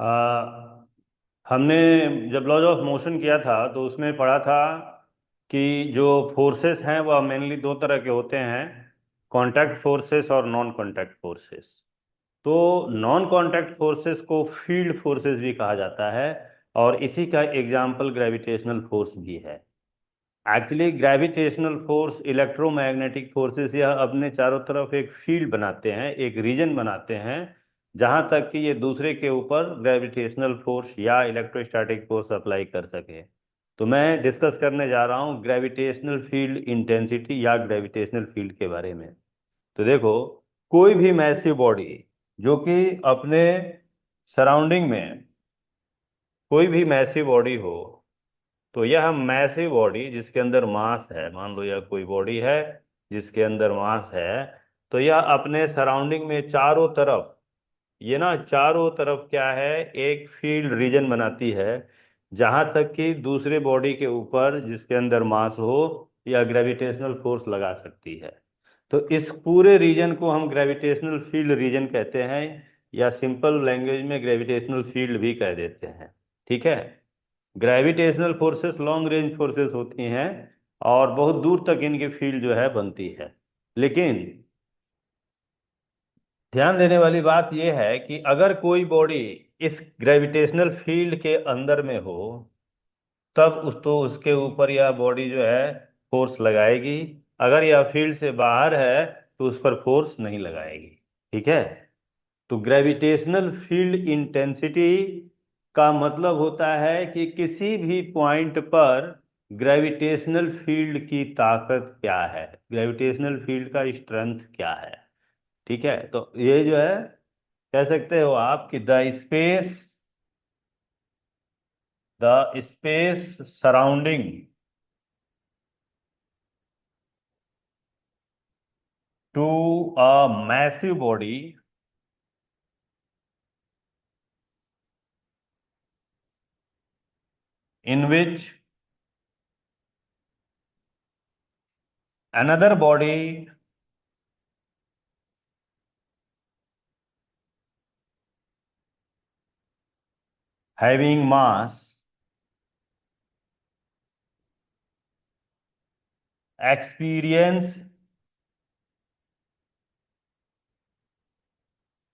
आ, हमने जब laws of motion किया था तो उसमें पढ़ा था कि जो फोर्सेस हैं वह मेनली दो तरह के होते हैं। कांटेक्ट फोर्सेस और नॉन कांटेक्ट फोर्सेस। तो नॉन कांटेक्ट फोर्सेस को फील्ड फोर्सेस भी कहा जाता है। और इसी का एग्जाम्पल ग्रेविटेशनल फोर्स भी है। Actually gravitational force electromagnetic forces यह अपने चारों तरफ एक फील्ड बनाते हैं, एक रीजन बनाते हैं, जहां तक कि ये दूसरे के ऊपर ग्रेविटेशनल फोर्स या इलेक्ट्रोस्टैटिक फोर्स अप्लाई कर सके। तो मैं डिस्कस करने जा रहा हूँ ग्रेविटेशनल फील्ड इंटेंसिटी या ग्रेविटेशनल फील्ड के बारे में। तो देखो, कोई भी मैसिव बॉडी जो कि अपने सराउंडिंग में, कोई भी मैसिव बॉडी हो, तो यह मैसिव बॉडी जिसके अंदर मास है, मान लो यह कोई बॉडी है जिसके अंदर मास है, तो यह अपने सराउंडिंग में चारों तरफ, ये ना चारों तरफ क्या है, एक फील्ड रीजन बनाती है, जहां तक कि दूसरे बॉडी के ऊपर जिसके अंदर मास हो या ग्रेविटेशनल फोर्स लगा सकती है। तो इस पूरे रीजन को हम ग्रेविटेशनल फील्ड रीजन कहते हैं, या सिंपल लैंग्वेज में ग्रेविटेशनल फील्ड भी कह देते हैं। ठीक है। Gravitational forces long range forces होती हैं और बहुत दूर तक इनकी फील्ड जो है बनती है। लेकिन ध्यान देने वाली बात यह है कि अगर कोई बॉडी इस ग्रेविटेशनल फील्ड के अंदर में हो, तब तो उसके ऊपर यह बॉडी जो है फोर्स लगाएगी। अगर यह फील्ड से बाहर है तो उस पर फोर्स नहीं लगाएगी। ठीक है। तो ग्रेविटेशनल फील्ड इंटेंसिटी का मतलब होता है कि किसी भी पॉइंट पर ग्रेविटेशनल फील्ड की ताकत क्या है, ग्रेविटेशनल फील्ड का स्ट्रेंथ क्या है। ठीक है। तो ये जो है, कह सकते हो आप कि the space surrounding to a massive body in which another body having mass experience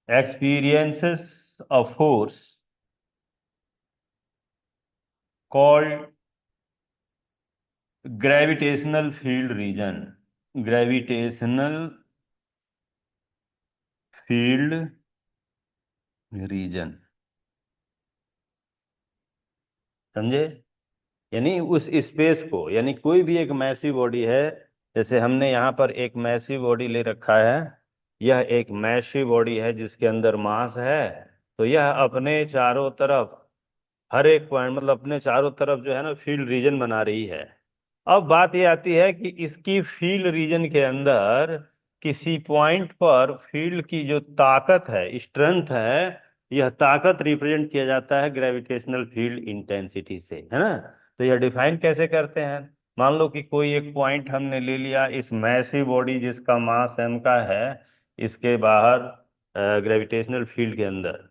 experiences a force called gravitational field region, gravitational field region। समझे? यानी उस स्पेस को, यानी कोई भी एक मैसिव बॉडी है, जैसे हमने यहाँ पर एक मैसिव बॉडी ले रखा है, यह एक मैसिव बॉडी है जिसके अंदर मास है। तो यह अपने चारों तरफ, हर एक पॉइंट मतलब अपने चारों तरफ जो है ना फील्ड रीजन बना रही है। अब बात ये आती है कि इसकी फील्ड रीजन के अंदर किसी पॉइंट पर फील्ड की जो ताकत है, स्ट्रेंथ है, यह ताकत रिप्रेजेंट किया जाता है ग्रेविटेशनल फील्ड इंटेंसिटी से, है ना। तो यह डिफाइन कैसे करते हैं? मान लो कि कोई एक पॉइंट हमने ले लिया, इस मैसिव बॉडी जिसका मास m का है, इसके बाहर ग्रेविटेशनल फील्ड के अंदर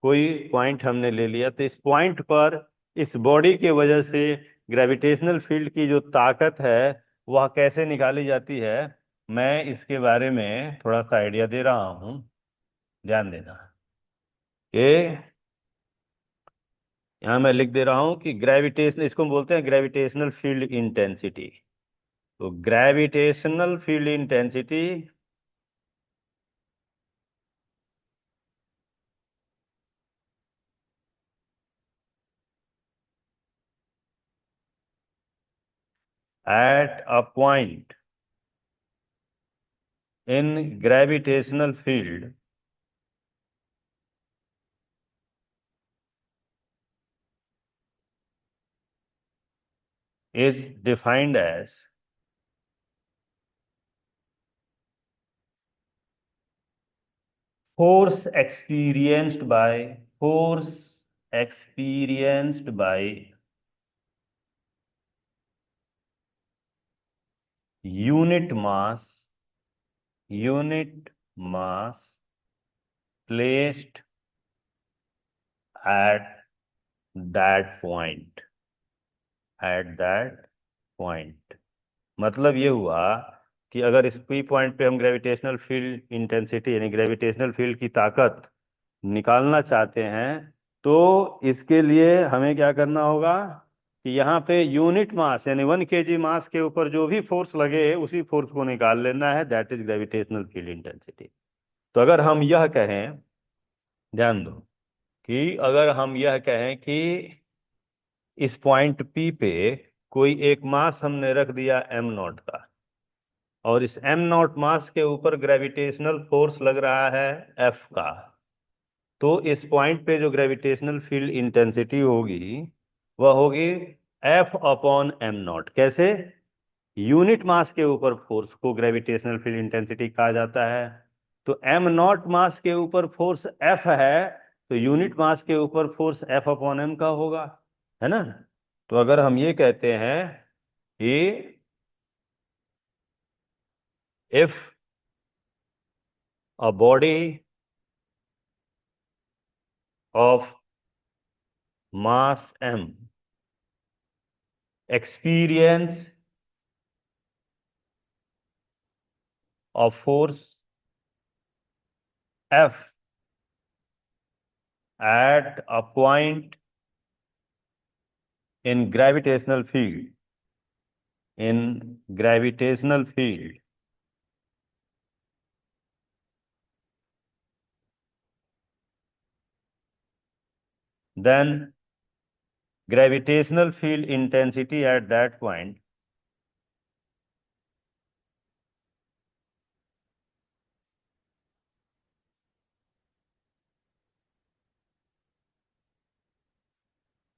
कोई पॉइंट हमने ले लिया, तो इस पॉइंट पर इस बॉडी की वजह से ग्रेविटेशनल फील्ड की जो ताकत है वह कैसे निकाली जाती है, मैं इसके बारे में थोड़ा सा आइडिया दे रहा हूँ। ध्यान देना कि यहाँ मैं लिख दे रहा हूँ कि ग्रेविटेशन, इसको हम बोलते हैं ग्रेविटेशनल फील्ड इंटेंसिटी। तो gravitational field intensity at a point in gravitational field is defined as force experienced by unit mass placed at that point, at that point. मतलब ये हुआ कि अगर इस पी पॉइंट पे हम ग्रेविटेशनल फील्ड इंटेंसिटी यानी ग्रेविटेशनल फील्ड की ताकत निकालना चाहते हैं, तो इसके लिए हमें क्या करना होगा कि यहाँ पे यूनिट मास यानी 1 kg मास के ऊपर जो भी फोर्स लगे उसी फोर्स को निकाल लेना है, that is gravitational field intensity. तो अगर हम यह कहें, ध्यान दो, कि अगर हम यह कहें कि इस पॉइंट पी पे कोई एक मास हमने रख दिया एम नॉट का, और इस एम नॉट मास के ऊपर ग्रेविटेशनल फोर्स लग रहा है एफ का, तो इस पॉइंट पे जो ग्रेविटेशनल फील्ड इंटेंसिटी होगी वह होगी एफ अपॉन एम नॉट। कैसे? यूनिट मास के ऊपर फोर्स को ग्रेविटेशनल फील्ड इंटेंसिटी कहा जाता है। तो एम नॉट मास के ऊपर फोर्स एफ है, तो यूनिट मास के ऊपर फोर्स एफ अपॉन एम का होगा, है ना? तो अगर हम ये कहते हैं कि if a body of mass m experience of force F at a point in gravitational field, in gravitational field, then gravitational field intensity at that point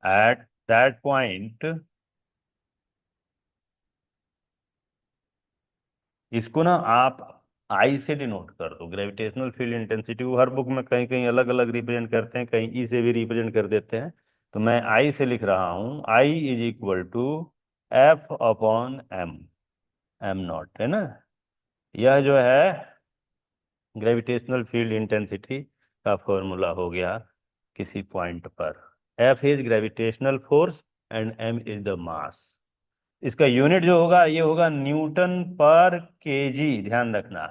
at that point, इसको ना आप आई से डिनोट कर दो। ग्रेविटेशनल फील्ड इंटेंसिटी को हर book में कहीं कहीं अलग अलग रिप्रेजेंट करते हैं, कहीं ई से भी रिप्रेजेंट कर देते हैं। तो मैं आई से लिख रहा हूं, I is equal to F upon m, M naught, है ना? यह जो है ग्रेविटेशनल फील्ड इंटेंसिटी का फॉर्मूला हो गया किसी पॉइंट पर। F is gravitational force and m is the mass. इसका यूनिट जो होगा ये होगा न्यूटन पर केजी, ध्यान रखना।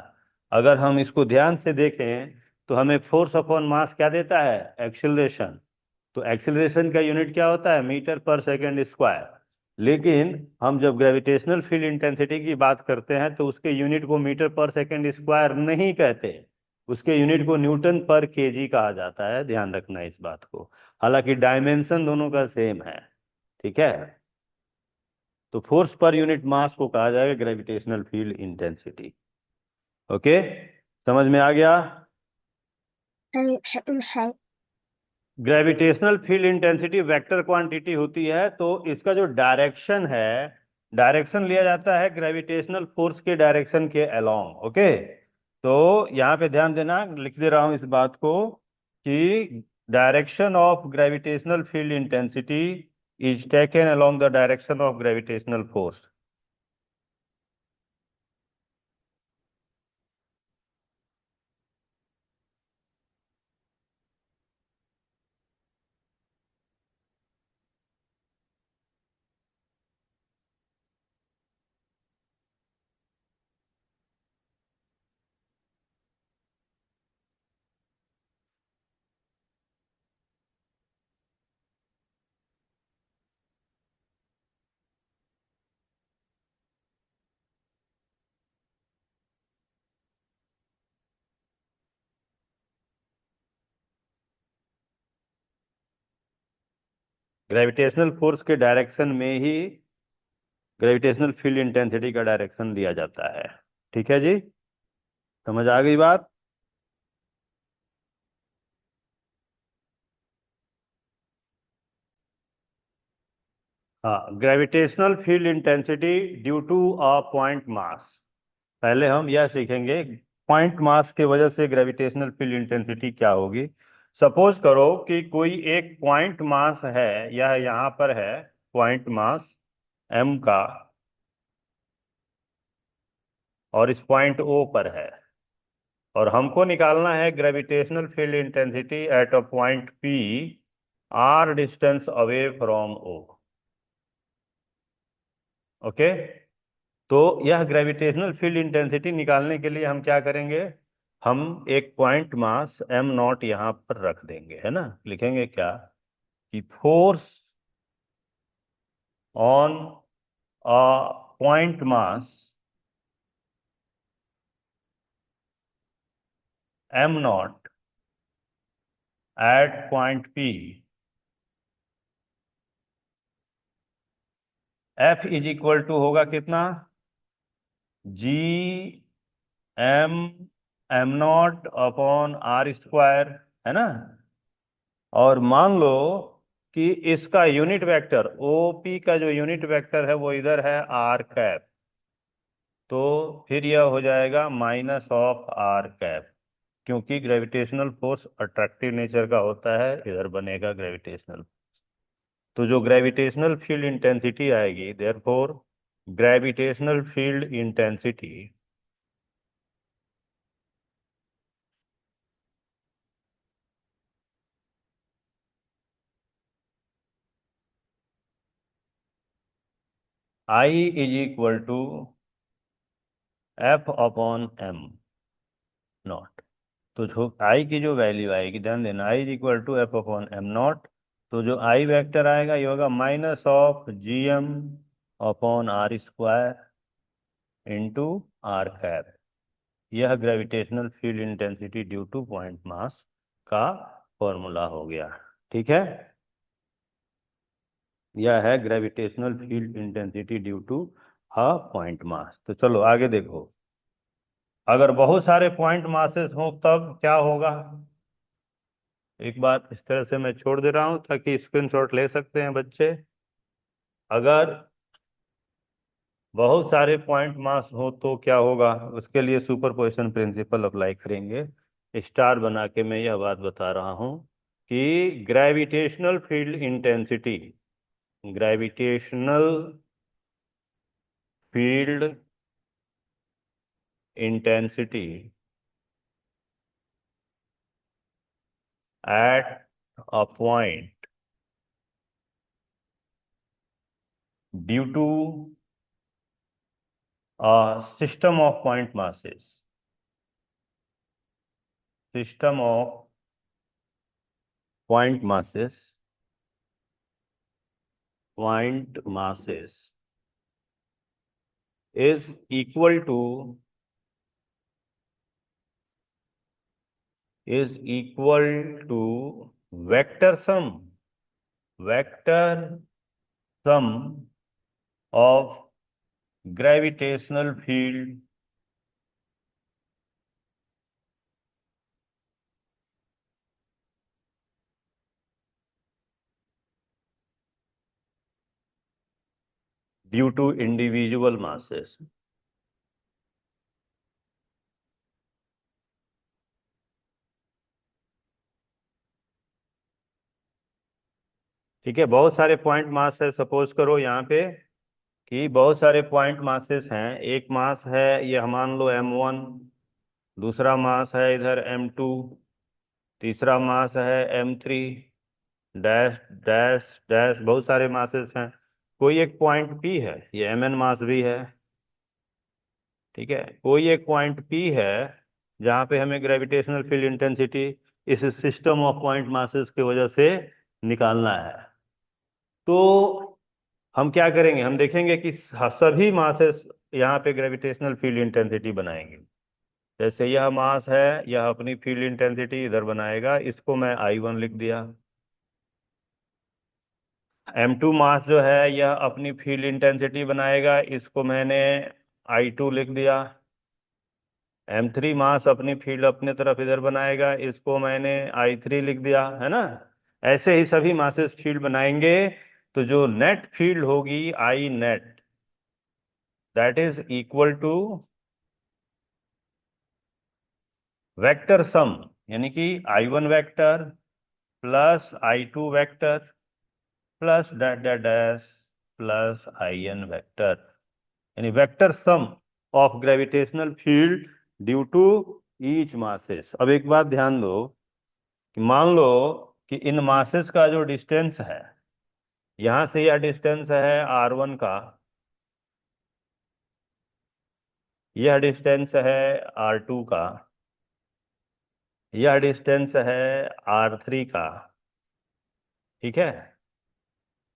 अगर हम इसको ध्यान से देखें तो हमें फोर्स अपॉन मास क्या देता है? एक्सीलरेशन। तो एक्सीलरेशन का यूनिट क्या होता है? मीटर पर सेकंड स्क्वायर। लेकिन हम जब ग्रेविटेशनल फील्ड इंटेंसिटी की बात करते हैं तो उसके यूनिट को मीटर पर सेकंड स्क्वायर नहीं कहते, उसके यूनिट को न्यूटन पर केजी कहा जाता है। ध्यान रखना इस बात को, हालांकि डायमेंशन दोनों का सेम है, ठीक है? तो फोर्स पर यूनिट मास को कहा जाएगा ग्रेविटेशनल फील्ड इंटेंसिटी। ओके, समझ में आ गया? Gravitational field intensity vector quantity होती है, तो इसका जो डायरेक्शन है, डायरेक्शन लिया जाता है ग्रेविटेशनल फोर्स के डायरेक्शन के अलोंग। ओके, तो यहाँ पे ध्यान देना, लिख दे रहा हूं इस बात को कि direction of gravitational field intensity is taken along the direction of gravitational force. Gravitational force के डायरेक्शन में ही ग्रेविटेशनल फील्ड इंटेंसिटी का डायरेक्शन दिया जाता है। ठीक है जी, समझ आ गई बात? हाँ, gravitational field intensity due to a point mass. पहले हम यह सीखेंगे पॉइंट मास के वजह से ग्रेविटेशनल फील्ड इंटेंसिटी क्या होगी। सपोज करो कि कोई एक पॉइंट मास है, यह यहां पर है पॉइंट मास m का, और इस पॉइंट O पर है, और हमको निकालना है gravitational field intensity at a point P r distance away from O। Okay. तो यह ग्रेविटेशनल फील्ड इंटेंसिटी निकालने के लिए हम क्या करेंगे, हम एक पॉइंट मास m नॉट यहां पर रख देंगे, है ना। लिखेंगे क्या कि force on a point mass m naught at point P, F is equal to होगा कितना, G M M naught upon are square, है ना। और मान लो कि इसका यूनिट वेक्टर ओपी का जो यूनिट वेक्टर है वो इधर है आर कैप, तो फिर यह हो जाएगा माइनस ऑफ आर कैप, क्योंकि ग्रेविटेशनल फोर्स अट्रैक्टिव नेचर का होता है, इधर बनेगा ग्रेविटेशनल। तो जो ग्रेविटेशनल फील्ड इंटेंसिटी आएगी, therefore gravitational field intensity I is equal to F upon m naught. तो जो आई की जो वैल्यू आएगी, ध्यान देना, I is equal to F upon m naught, तो जो आई वेक्टर आएगा ये होगा minus of G M upon are square into are cap. यह gravitational field intensity due to point mass का फॉर्मूला हो गया। ठीक है, यह है gravitational field intensity due to a point mass. तो चलो आगे देखो, अगर बहुत सारे पॉइंट मासेस हों तब क्या होगा। एक बार इस तरह से मैं छोड़ दे रहा हूं ताकि स्क्रीनशॉट ले सकते हैं बच्चे। अगर बहुत सारे पॉइंट मास हो तो क्या होगा, उसके लिए सुपरपोजिशन प्रिंसिपल अप्लाई करेंगे। स्टार बना के मैं यह बात बता रहा हूं कि gravitational field intensity, gravitational field intensity at a point due to system of point masses, system of point masses is equal to vector sum of gravitational field due to individual masses। ठीक है, बहुत सारे point mass है, suppose करो यहाँ पे कि बहुत सारे पॉइंट मासेस हैं। एक मास है ये मान लो m1, दूसरा मास है इधर m2, तीसरा मास है m3, डैश डैश डैश, बहुत सारे मासेस हैं। कोई एक पॉइंट P है, ये mn मास भी है। ठीक है, कोई एक पॉइंट P है जहां पे हमें ग्रेविटेशनल फील्ड इंटेंसिटी इस सिस्टम ऑफ पॉइंट मासेस की वजह से निकालना है। तो हम क्या करेंगे, हम देखेंगे कि सभी मासेस यहाँ पे ग्रेविटेशनल फील्ड इंटेंसिटी बनाएंगे। जैसे यह मास है, यह अपनी फील्ड इंटेंसिटी इधर बनाएगा, इसको मैं I1 लिख दिया। M2 मास जो है यह अपनी फील्ड इंटेंसिटी बनाएगा, इसको मैंने I2 लिख दिया। M3 मास अपनी फील्ड अपने तरफ इधर बनाएगा, इसको मैंने I3 लिख दिया, है ना। ऐसे ही सभी मासेस फील्ड बनाएंगे, तो जो नेट फील्ड होगी I net, that is equal to vector sum, यानी कि I1 vector plus I2 vector plus dash dash dash plus IN vector, यानी vector sum of gravitational field due to each masses. अब एक बात ध्यान दो कि मान लो कि इन मासेस का जो डिस्टेंस है, यहां से यह डिस्टेंस है r1 का, यह डिस्टेंस है r2 का, यह डिस्टेंस है r3 का। ठीक है।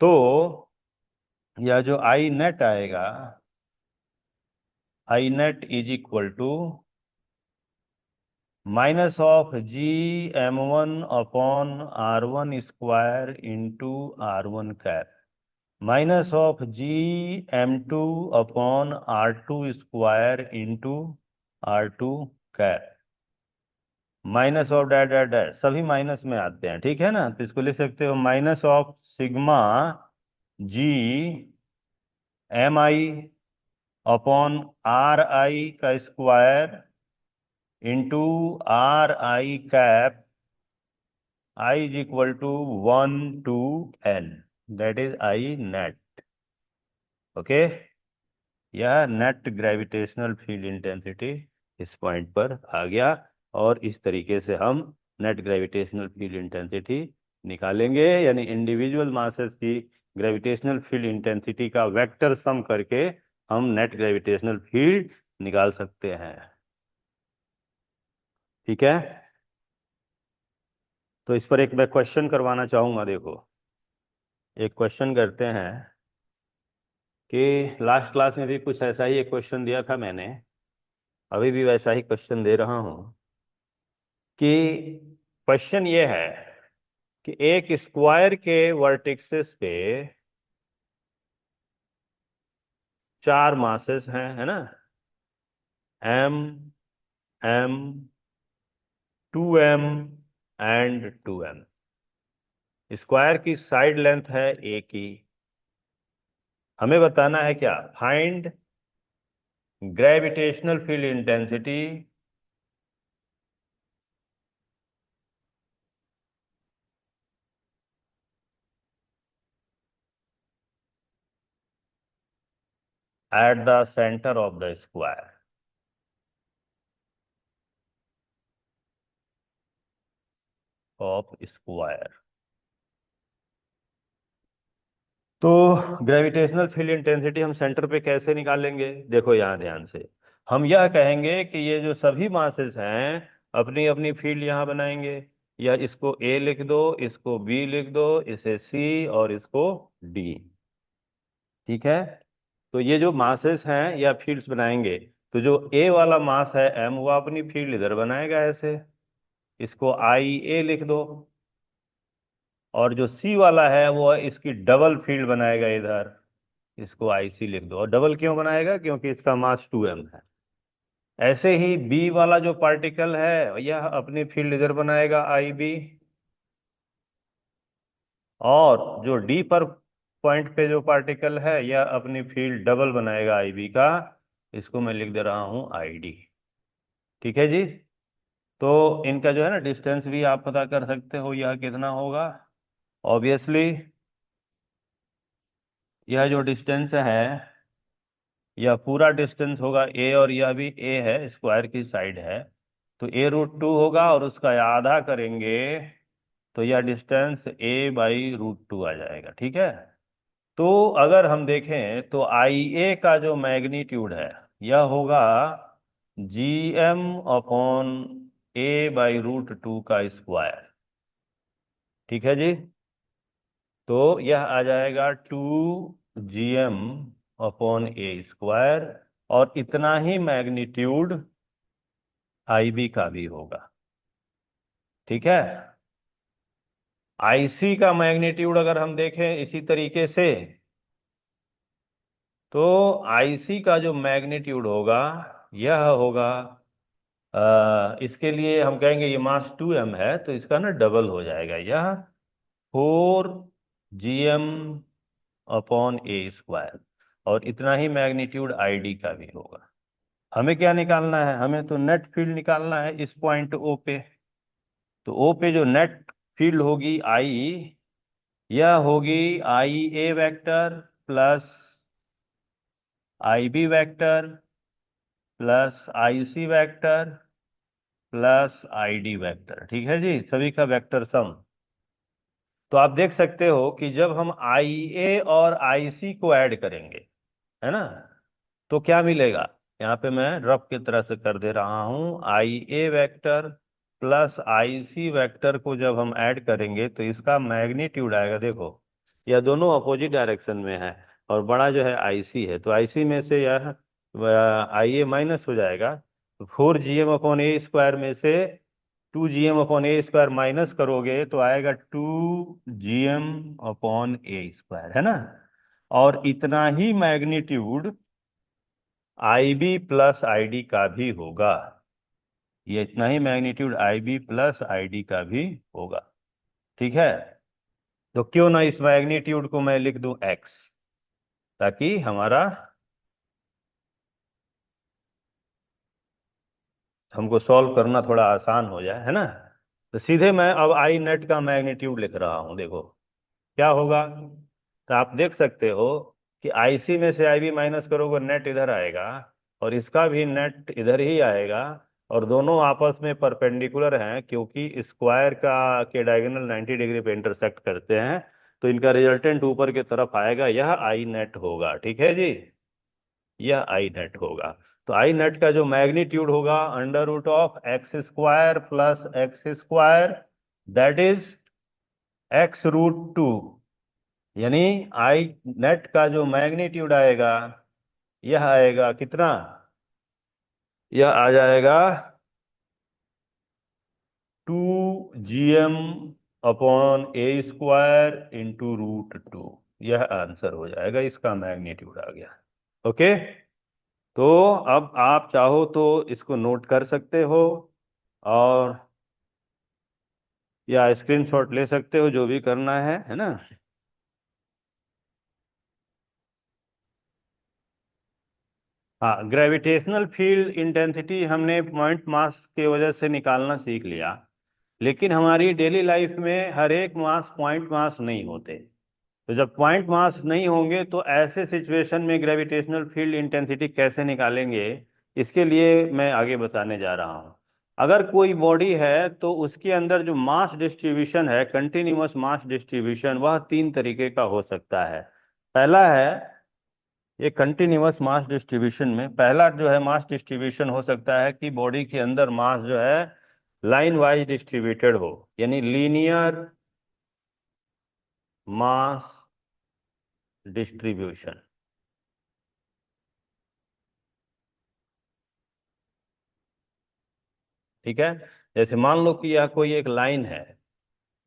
तो यह जो आई नेट आएगा, I net is equal to minus of Gm1/r1 into r1 cap, minus of Gm2/r2 into r2 cap, minus of dot dot dot, सभी माइनस में आते हैं। ठीक है ना, तो इसको लिख सकते हो minus of sigma Gmi/r1 into r1 cap, I is equal to 1 to n, that is I net। Okay. यह नेट ग्रेविटेशनल फील्ड इंटेंसिटी इस पॉइंट पर आ गया, और इस तरीके से हम नेट ग्रेविटेशनल फील्ड इंटेंसिटी निकालेंगे, यानी इंडिविजुअल मासेस की ग्रेविटेशनल फील्ड इंटेंसिटी का वेक्टर सम करके हम नेट ग्रेविटेशनल फील्ड निकाल सकते हैं। ठीक है। तो इस पर एक मैं क्वेश्चन करवाना चाहूंगा। देखो, एक क्वेश्चन करते हैं कि लास्ट क्लास में भी कुछ ऐसा ही एक क्वेश्चन दिया था मैंने, अभी भी वैसा ही क्वेश्चन दे रहा हूं। कि क्वेश्चन ये है कि एक स्क्वायर के वर्टिक्सेस पे 4 मासेस हैं, है ना, m, m, 2m and 2m। Square की साइड लेंथ है a की। हमें बताना है क्या, find gravitational field intensity at the centre of the square of square. तो ग्रेविटेशनल फील्ड इंटेंसिटी हम सेंटर पे कैसे निकालेंगे, देखो यहां ध्यान से। हम यह कहेंगे कि ये जो सभी मासेस हैं अपनी अपनी फील्ड यहां बनाएंगे, या इसको ए लिख दो, इसको बी लिख दो, इसे सी और इसको डी। ठीक है। तो ये जो मासेस हैं या फील्ड्स बनाएंगे, तो जो ए वाला मास है एम, वो अपनी फील्ड इधर बनाएगा ऐसे, इसको आई ए लिख दो। और जो सी वाला है वो इसकी डबल फील्ड बनाएगा इधर, इसको आई सी लिख दो। और डबल क्यों बनाएगा, क्योंकि इसका मास 2m है। ऐसे ही बी वाला जो पार्टिकल है यह अपनी फील्ड इधर बनाएगा आई बी, और जो डी पर पॉइंट पे जो पार्टिकल है यह अपनी फील्ड डबल बनाएगा आई बी का, इसको मैं लिख दे रहा हूं आई डी। ठीक है जी। तो इनका जो है ना डिस्टेंस भी आप पता कर सकते हो, यह कितना होगा। ऑब्वियसली यह जो डिस्टेंस है, यह पूरा डिस्टेंस होगा ए, और यह भी ए है, स्क्वायर की साइड है, तो a√2 होगा, और उसका आधा करेंगे तो यह डिस्टेंस a/√2 आ जाएगा। ठीक है। तो अगर हम देखें तो आई ए का जो मैग्नीट्यूड है यह होगा Gm/a/√2 का स्क्वायर। ठीक है जी। तो यह आ जाएगा 2Gm/a², और इतना ही मैग्नीट्यूड आईबी का भी होगा। ठीक है। आईसी का मैग्नीट्यूड अगर हम देखें इसी तरीके से, तो आईसी का जो मैग्नीट्यूड होगा यह होगा, इसके लिए हम कहेंगे ये मास 2m है, तो इसका ना डबल हो जाएगा, यह 4Gm/a², और इतना ही मैग्नीट्यूड आईडी का भी होगा। हमें क्या निकालना है, हमें तो नेट फील्ड निकालना है इस पॉइंट ओ पे। तो ओ पे जो नेट फील्ड होगी आई, यह होगी I A vector plus I B vector plus I C vector plus I D vector. ठीक है जी, सभी का वेक्टर सम। तो आप देख सकते हो कि जब हम आई ए और आई सी को ऐड करेंगे, है ना, तो क्या मिलेगा। यहाँ पे मैं रफ की तरह से कर दे रहा हूं, आई A vector plus I C vector को जब हम ऐड करेंगे तो इसका मैग्नीट्यूड आएगा, देखो यह दोनों अपोजिट डायरेक्शन में है, और बड़ा जो है आई सी है, तो आई सी में से यह आई ए माइनस हो जाएगा, तो 4 GM/A² में से 2 GM/A² माइनस करोगे तो आएगा 2 GM/A², है ना। और इतना ही magnitude I B plus I D का भी होगा, ये इतना ही magnitude I B plus I D का भी होगा, ठीक है। तो क्यों ना इस मैग्नीट्यूड को मैं लिख दूं एक्स, ताकि हमारा हमको सॉल्व करना थोड़ा आसान हो जाए, है ना। तो सीधे मैं अब आई नेट का मैग्नीट्यूड लिख रहा हूं, देखो क्या होगा। तो आप देख सकते हो कि आईसी में से आईबी माइनस करोगे नेट इधर आएगा, और इसका भी नेट इधर ही आएगा, और दोनों आपस में परपेंडिकुलर हैं क्योंकि स्क्वायर का के डायगोनल 90 डिग्री पे इंटरसेक्ट करते हैं, तो इनका रिजल्टेंट ऊपर की तरफ आएगा, यह आई नेट होगा, ठीक है जी, यह आई नेट होगा। तो आई नेट का जो मैग्नीट्यूड होगा √(x² plus x², that is x√2, यानी आई नेट का जो मैग्नीट्यूड आएगा यह आएगा कितना, यह आ जाएगा 2 GM/A² × √2, यह आंसर हो जाएगा, इसका मैग्नीट्यूड आ गया। ओके, तो अब आप चाहो तो इसको नोट कर सकते हो, और या स्क्रीनशॉट ले सकते हो, जो भी करना है ना। हाँ, ग्रेविटेशनल फील्ड इंटेंसिटी हमने पॉइंट मास के वजह से निकालना सीख लिया, लेकिन हमारी डेली लाइफ में हर एक मास पॉइंट मास नहीं होते। तो जब पॉइंट मास नहीं होंगे तो ऐसे सिचुएशन में ग्रेविटेशनल फील्ड इंटेंसिटी कैसे निकालेंगे, इसके लिए मैं आगे बताने जा रहा हूँ। अगर कोई बॉडी है तो उसके अंदर जो मास डिस्ट्रीब्यूशन है, कंटिन्यूअस मास डिस्ट्रीब्यूशन, वह 3 तरीके का हो सकता है। पहला है, ये कंटिन्यूअस मास डिस्ट्रीब्यूशन में पहला जो है मास डिस्ट्रीब्यूशन हो सकता है कि बॉडी के अंदर मास जो है लाइन वाइज डिस्ट्रीब्यूटेड हो, यानी लीनियर मास डिस्ट्रीब्यूशन, ठीक है। जैसे मान लो कि यह कोई एक लाइन है,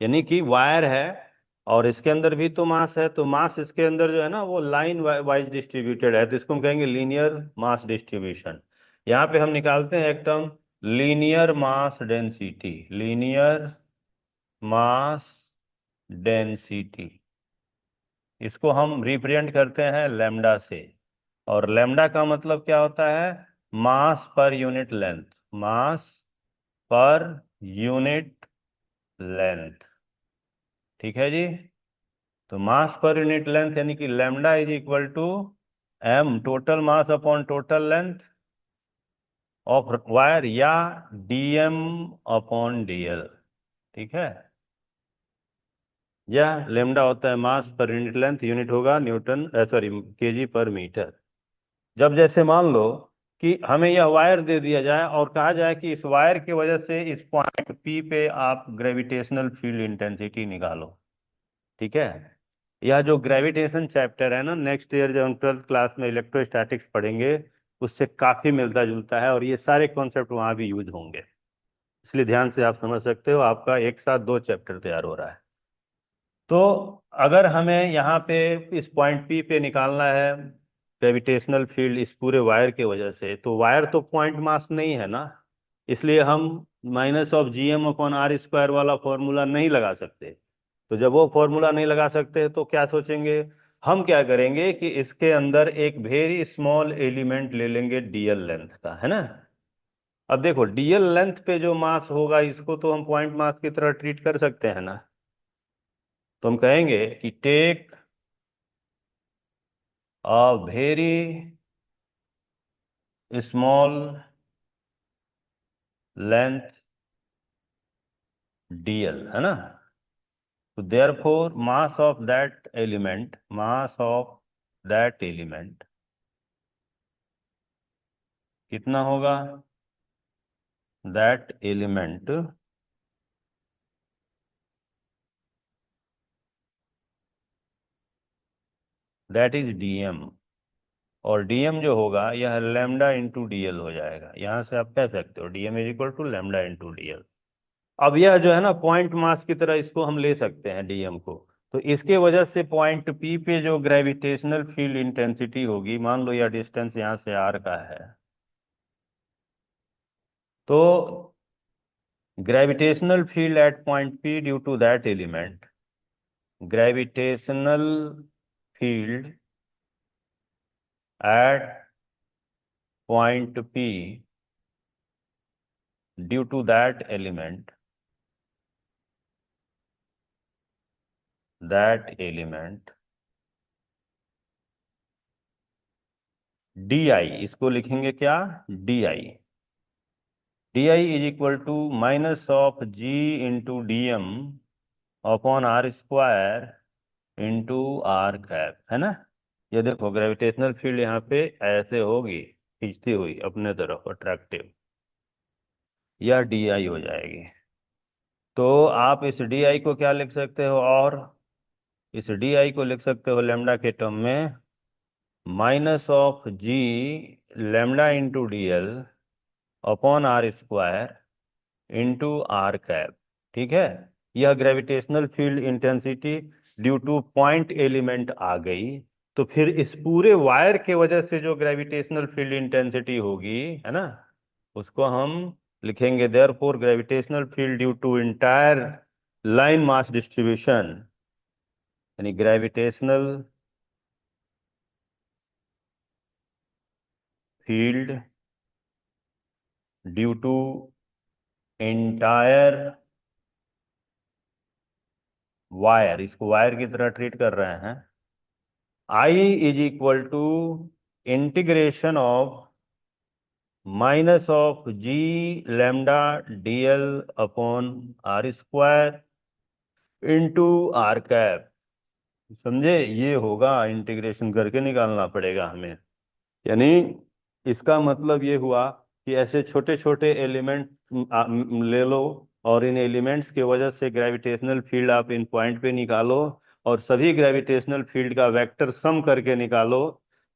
यानी कि वायर है, और इसके अंदर भी तो मास है, तो मास इसके अंदर जो है ना वो लाइन वाइज डिस्ट्रीब्यूटेड है, तो इसको हम कहेंगे लीनियर मास डिस्ट्रीब्यूशन। यहाँ पे हम निकालते हैं एक term linear mass density, linear mass density, इसको हम रिप्रेजेंट करते हैं लैम्डा से, और लैम्डा का मतलब क्या होता है, मास पर यूनिट लेंथ, मास पर यूनिट लेंथ, ठीक है जी। तो मास पर यूनिट लेंथ यानी कि lambda is equal to m total mass upon total length of wire, या dm/dl, ठीक है। यह लेम्डा होता है मास पर यूनिट लेंथ, यूनिट होगा न्यूटन, सॉरी केजी पर मीटर। जब जैसे मान लो कि हमें यह वायर दे दिया जाए और कहा जाए कि इस वायर की वजह से इस पॉइंट P पे आप ग्रेविटेशनल फील्ड इंटेंसिटी निकालो, ठीक है। यह जो ग्रेविटेशन चैप्टर है ना, नेक्स्ट ईयर जब हम 12th क्लास में इलेक्ट्रोस्टैटिक्स पढ़ेंगे, उससे काफी मिलता जुलता है, और ये सारे कॉन्सेप्ट वहां भी यूज होंगे, इसलिए ध्यान से आप समझ सकते हो, आपका एक साथ 2 चैप्टर तैयार हो रहा है। तो अगर हमें यहाँ पे इस पॉइंट पी पे निकालना है ग्रेविटेशनल फील्ड इस पूरे वायर के वजह से, तो वायर तो पॉइंट मास नहीं है ना, इसलिए हम -(Gm/r²) वाला फॉर्मूला नहीं लगा सकते। तो जब वो फॉर्मूला नहीं लगा सकते तो क्या सोचेंगे, हम क्या करेंगे कि इसके अंदर एक वेरी स्मॉल एलिमेंट ले लेंगे डीएल लेंथ का, है ना। अब देखो डीएल लेंथ पे जो मास होगा इसको तो हम पॉइंट मास की तरह ट्रीट कर सकते हैं ना, तो हम कहेंगे कि take a very small length DL, है ना। तो therefore mass of that element कितना होगा? That element that is DM. और डीएम जो होगा यह लैम्डा इंटू डीएल हो जाएगा। यहां से आप कह सकते हो DM is equal to lambda into DL. अब यह जो है ना पॉइंट मास की तरह इसको हम ले सकते हैं डीएम को। तो इसके वजह से पॉइंट पी पे जो ग्रेविटेशनल फील्ड इंटेंसिटी होगी, मान लो यह डिस्टेंस यहां से आर का है, तो gravitational field at point P due to that element, gravitational field at point P due to that element D I, इसको लिखेंगे क्या? D I. D I is equal to minus of G into D M upon are square into are cap, है ना। ये देखो gravitational field यहाँ पे ऐसे होगी, खींचती हुई अपने तरफ अट्रैक्टिव, यह डी आई हो जाएगी। तो आप इस डी आई को क्या लिख सकते हो? और इस डी आई को लिख सकते हो लेमडा के टर्म में minus of G lambda into d l upon are square into are cap. ठीक है, यह gravitational field intensity due to point element आ गई। तो फिर इस पूरे वायर के वजह से जो ग्रेविटेशनल फील्ड इंटेंसिटी होगी, है ना, उसको हम लिखेंगे therefore gravitational field due to entire line mass distribution, यानी gravitational field due to entire wire, इसको वायर की तरह ट्रीट कर रहे हैं। I is equal to integration of minus of G lambda d l upon are square into are cap. समझे? ये होगा, इंटीग्रेशन करके निकालना पड़ेगा हमें। यानी इसका मतलब ये हुआ कि ऐसे छोटे छोटे एलिमेंट ले लो, और इन एलिमेंट्स की वजह से ग्रेविटेशनल फील्ड आप इन पॉइंट पे निकालो, और सभी ग्रेविटेशनल फील्ड का वेक्टर सम करके निकालो,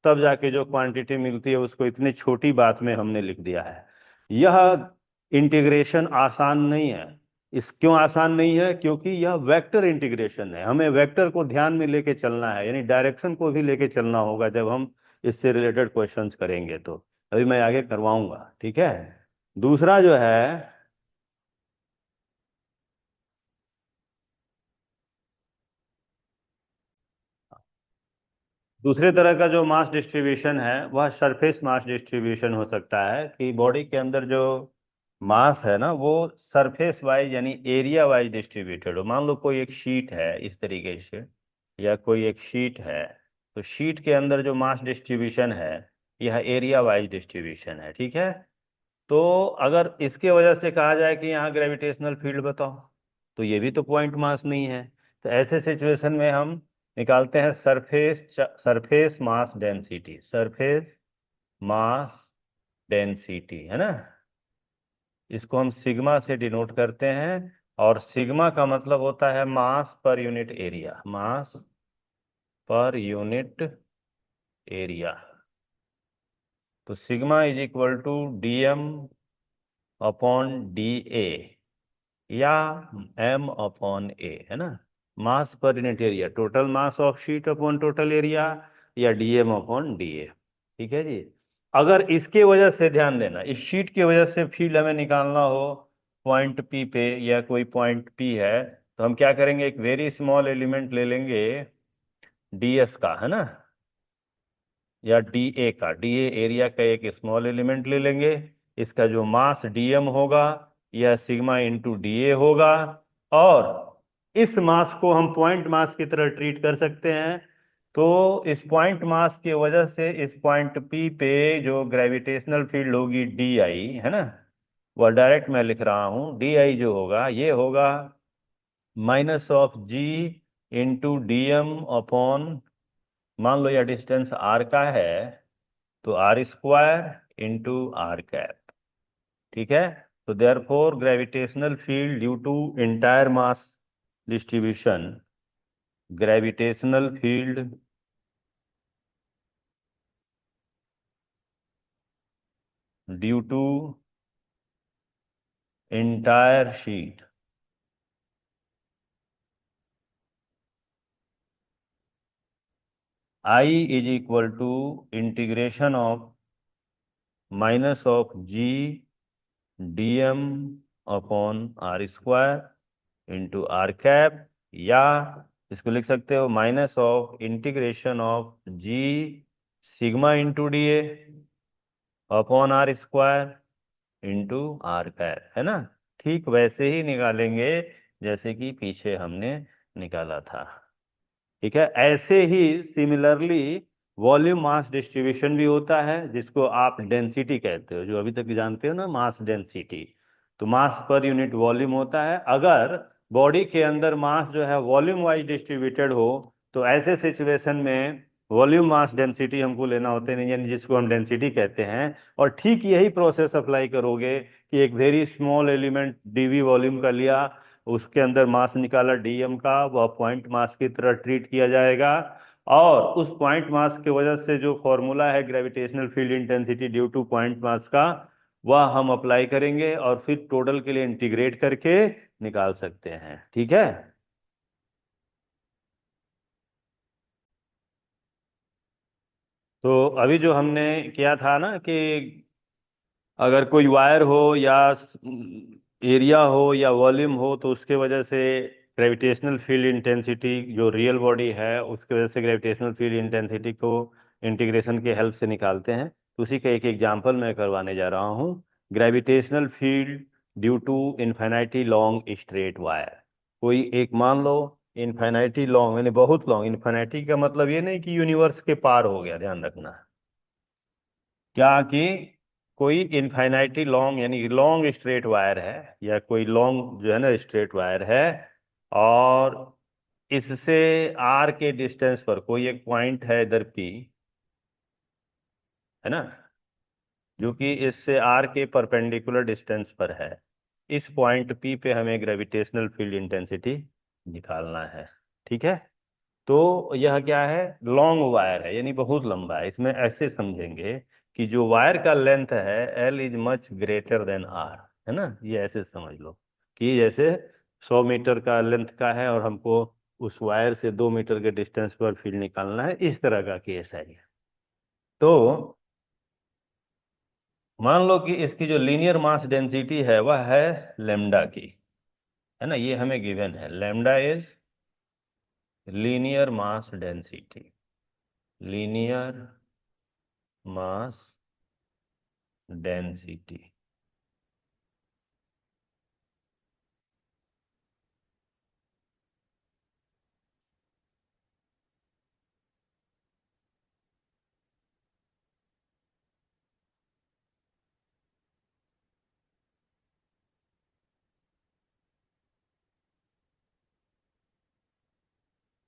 तब जाके जो क्वांटिटी मिलती है उसको इतनी छोटी बात में हमने लिख दिया है। यह इंटीग्रेशन आसान नहीं है। इस क्यों आसान नहीं है? क्योंकि यह वेक्टर इंटीग्रेशन है, हमें वेक्टर को ध्यान में लेके चलना है, यानी डायरेक्शन को भी लेके चलना होगा जब हम इससे रिलेटेड क्वेश्चंस करेंगे। तो अभी मैं आगे करवाऊंगा, ठीक है। दूसरा जो है, दूसरे तरह का जो मास डिस्ट्रीब्यूशन है वह सरफेस मास डिस्ट्रीब्यूशन हो सकता है, कि बॉडी के अंदर जो मास है ना वो सरफेस वाइज यानी एरिया वाइज डिस्ट्रीब्यूटेड हो। मान लो कोई एक शीट है इस तरीके से, या कोई एक शीट है, तो शीट के अंदर जो मास डिस्ट्रीब्यूशन है यह एरिया वाइज डिस्ट्रीब्यूशन है, ठीक है। तो अगर इसके वजह से कहा जाए कि यहाँ ग्रेविटेशनल फील्ड बताओ, तो ये भी तो पॉइंट मास नहीं है। तो ऐसे सिचुएशन में हम निकालते हैं surface mass density, surface mass density, है ना। इसको हम सिग्मा से डिनोट करते हैं, और सिग्मा का मतलब होता है मास पर यूनिट एरिया, मास पर यूनिट एरिया। तो sigma is equal to dm upon d A, या m अपॉन ए, है ना। मास पर unit area, total mass of sheet upon total area, या dm अपॉन da। ठीक है जी। अगर इसके वजह से ध्यान देना, इस शीट की वजह से फील्ड हमें निकालना हो पॉइंट P पे, या कोई पॉइंट P है, तो हम क्या करेंगे, एक वेरी स्मॉल एलिमेंट ले लेंगे ds का, है ना, या da का, da एरिया का एक स्मॉल एलिमेंट ले लेंगे। इसका जो मास dm होगा यह सिग्मा इंटू डी होगा, और इस मास को हम पॉइंट मास की तरह ट्रीट कर सकते हैं। तो इस पॉइंट मास की वजह से इस पॉइंट P पे जो ग्रेविटेशनल फील्ड होगी डी आई, है ना, वह डायरेक्ट मैं लिख रहा हूं, डी आई जो होगा ये होगा minus of G into D M upon, मान लो यह डिस्टेंस आर का है, तो R square into are cap. ठीक है। तो therefore gravitational field due to entire mass distribution, gravitational field due to entire sheet I is equal to integration of minus of G D M upon are square into are cap, या इसको लिख सकते हो minus of integration of G sigma into D A upon are square into are cap, है ना। ठीक वैसे ही निकालेंगे जैसे कि पीछे हमने निकाला था। ठीक है। ऐसे ही सिमिलरली वॉल्यूम मास डिस्ट्रीब्यूशन भी होता है, जिसको आप डेंसिटी कहते हो, जो अभी तक जानते हो ना, मास डेंसिटी। तो मास पर यूनिट वॉल्यूम होता है। अगर बॉडी के अंदर मास जो है वॉल्यूम वाइज डिस्ट्रीब्यूटेड हो, तो ऐसे सिचुएशन में वॉल्यूम मास डेंसिटी हमको लेना होते हैं, यानी जिसको हम डेंसिटी कहते हैं। और ठीक यही प्रोसेस अप्लाई करोगे कि एक very small element DV volume का लिया, उसके अंदर मास निकाला डीएम का, वह पॉइंट मास की तरह ट्रीट किया जाएगा। और उस पॉइंट मास की वजह से जो फॉर्मूला है gravitational field intensity due to point mass का, वह हम अप्लाई करेंगे और फिर टोटल के लिए इंटीग्रेट करके निकाल सकते हैं। ठीक है। तो अभी जो हमने किया था ना कि अगर कोई वायर हो या एरिया हो या वॉल्यूम हो, तो उसके वजह से ग्रेविटेशनल फील्ड इंटेंसिटी, जो रियल बॉडी है उसके वजह से ग्रेविटेशनल फील्ड इंटेंसिटी को इंटीग्रेशन के हेल्प से निकालते हैं। तो उसी का एक एग्जांपल मैं करवाने जा रहा हूँ। Gravitational field due to infinity long straight wire. कोई एक मान लो इन्फिनिटी लॉन्ग, यानी बहुत लॉन्ग, इन्फिनिटी का मतलब ये नहीं कि यूनिवर्स के पार हो गया, ध्यान रखना। क्या कि कोई इनफाइनाइटली लॉन्ग, यानी लॉन्ग स्ट्रेट वायर है, या कोई लॉन्ग जो है ना स्ट्रेट वायर है, और इससे आर के डिस्टेंस पर कोई एक पॉइंट है इधर पी, है ना, जो कि इससे आर के परपेंडिकुलर डिस्टेंस पर है। इस पॉइंट पी पे हमें ग्रेविटेशनल फील्ड इंटेंसिटी निकालना है। ठीक है। तो यह क्या है, लॉन्ग वायर है, यानी बहुत लंबा है। इसमें ऐसे समझेंगे कि जो वायर का लेंथ है L is much greater than R, है ना। ये ऐसे समझ लो कि जैसे 100 मीटर का लेंथ का है और हमको उस वायर से 2 मीटर के डिस्टेंस पर फील्ड निकालना है, इस तरह का केस है ये। तो मान लो कि इसकी जो लीनियर मास डेंसिटी है वह है लेमडा की, है ना। ये हमें गिवन है, lambda is linear mass density, linear mass density.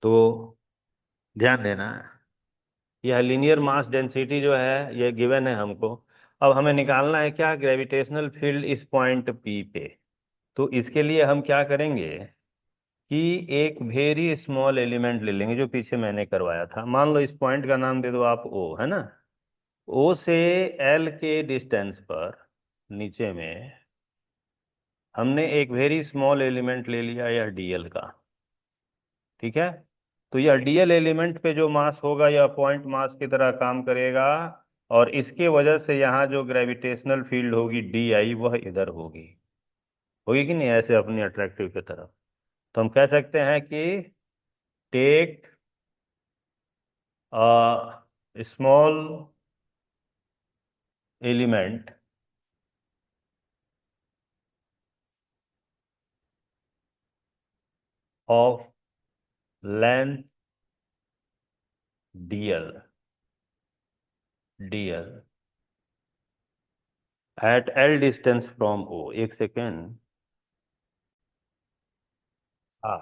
तो ध्यान देना, यह लीनियर मास डेंसिटी जो है यह गिवन है हमको। अब हमें निकालना है क्या, ग्रेविटेशनल फील्ड इस पॉइंट पी पे। तो इसके लिए हम क्या करेंगे कि एक वेरी स्मॉल एलिमेंट ले लेंगे, जो पीछे मैंने करवाया था। मान लो इस पॉइंट का नाम दे दो आप ओ, है ना। ओ से एल के डिस्टेंस पर नीचे में हमने एक वेरी स्मॉल एलिमेंट ले लिया, यह डीएल का। ठीक है। तो यह डीएल एलिमेंट पे जो मास होगा यह पॉइंट मास की तरह काम करेगा, और इसके वजह से यहाँ जो ग्रेविटेशनल फील्ड होगी डी आई, वह इधर होगी। होगी कि नहीं, ऐसे अपनी अट्रैक्टिव की तरफ। तो हम कह सकते हैं कि take small element of length DL, DL at L distance from O. एक सेकेंड, हाँ,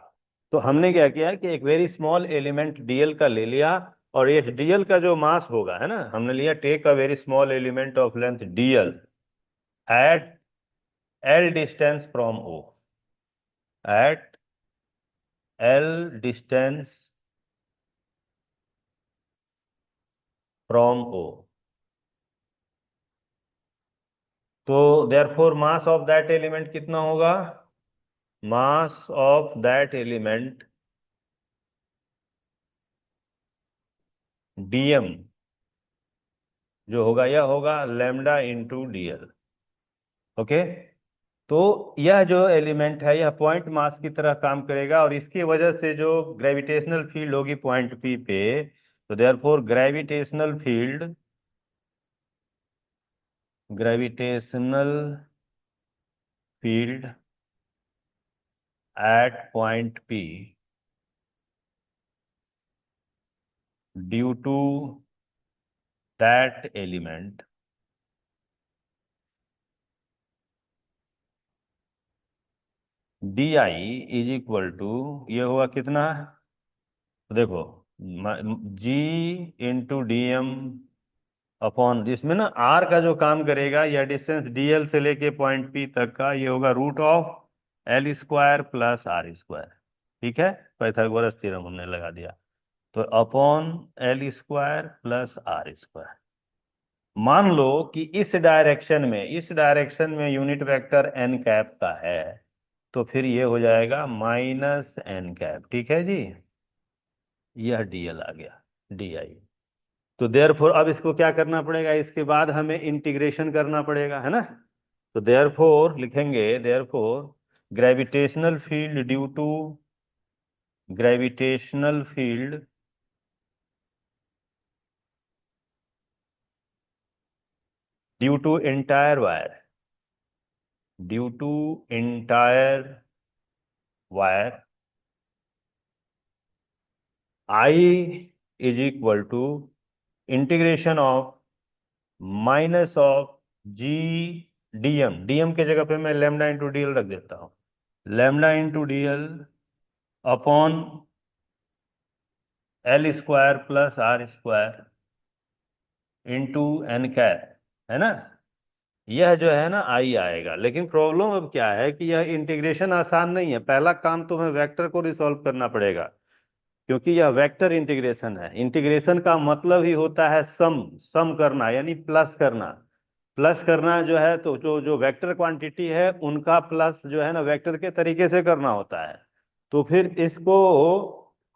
तो हमने क्या किया कि एक वेरी स्मॉल एलिमेंट डीएल का ले लिया, और ये डीएल का जो मास होगा, है ना, हमने लिया take a very small element of length dl at L distance from O, at L distance from O. तो therefore mass of that element कितना होगा? Mass of that element dm जो होगा यह होगा लैम्डा इंटू डीएल। ओके। तो यह जो एलिमेंट है यह पॉइंट मास की तरह काम करेगा, और इसकी वजह से जो ग्रेविटेशनल फील्ड होगी पॉइंट पी पे, तो therefore gravitational field at point P due to that element D I is equal to, ये हुआ कितना? तो देखो, G into D M upon, जिसमें ना आर का जो काम करेगा या डिस्टेंस डीएल से लेके पॉइंट पी तक का, ये होगा root of L square plus are square. ठीक है, पाइथागोरस थ्योरम हमने लगा दिया। तो upon L square plus are square. मान लो कि इस डायरेक्शन में यूनिट वेक्टर एन कैप का है, तो फिर ये हो जाएगा माइनस एन कैप। ठीक है जी, यह डीएल आ गया, डी आई। तो देयरफॉर अब इसको क्या करना पड़ेगा, इसके बाद हमें इंटीग्रेशन करना पड़ेगा, है ना। तो देयरफॉर लिखेंगे, therefore gravitational field due to gravitational field due to entire wire, due to entire wire, I is equal to integration of minus of G DM, DM के जगह पे मैं लेमडा इंटू डीएल रख देता हूं, lambda into DL upon L square plus are square into N cap, है ना। यह जो है ना आई आएगा, लेकिन प्रॉब्लम अब क्या है कि यह इंटीग्रेशन आसान नहीं है। पहला काम तुम्हें वेक्टर को रिसॉल्व करना पड़ेगा, क्योंकि यह वेक्टर इंटीग्रेशन है। इंटीग्रेशन का मतलब ही होता है सम, सम करना यानी प्लस करना। प्लस करना जो है, तो जो जो वेक्टर क्वांटिटी है उनका प्लस जो है ना वेक्टर के तरीके से करना होता है। तो फिर इसको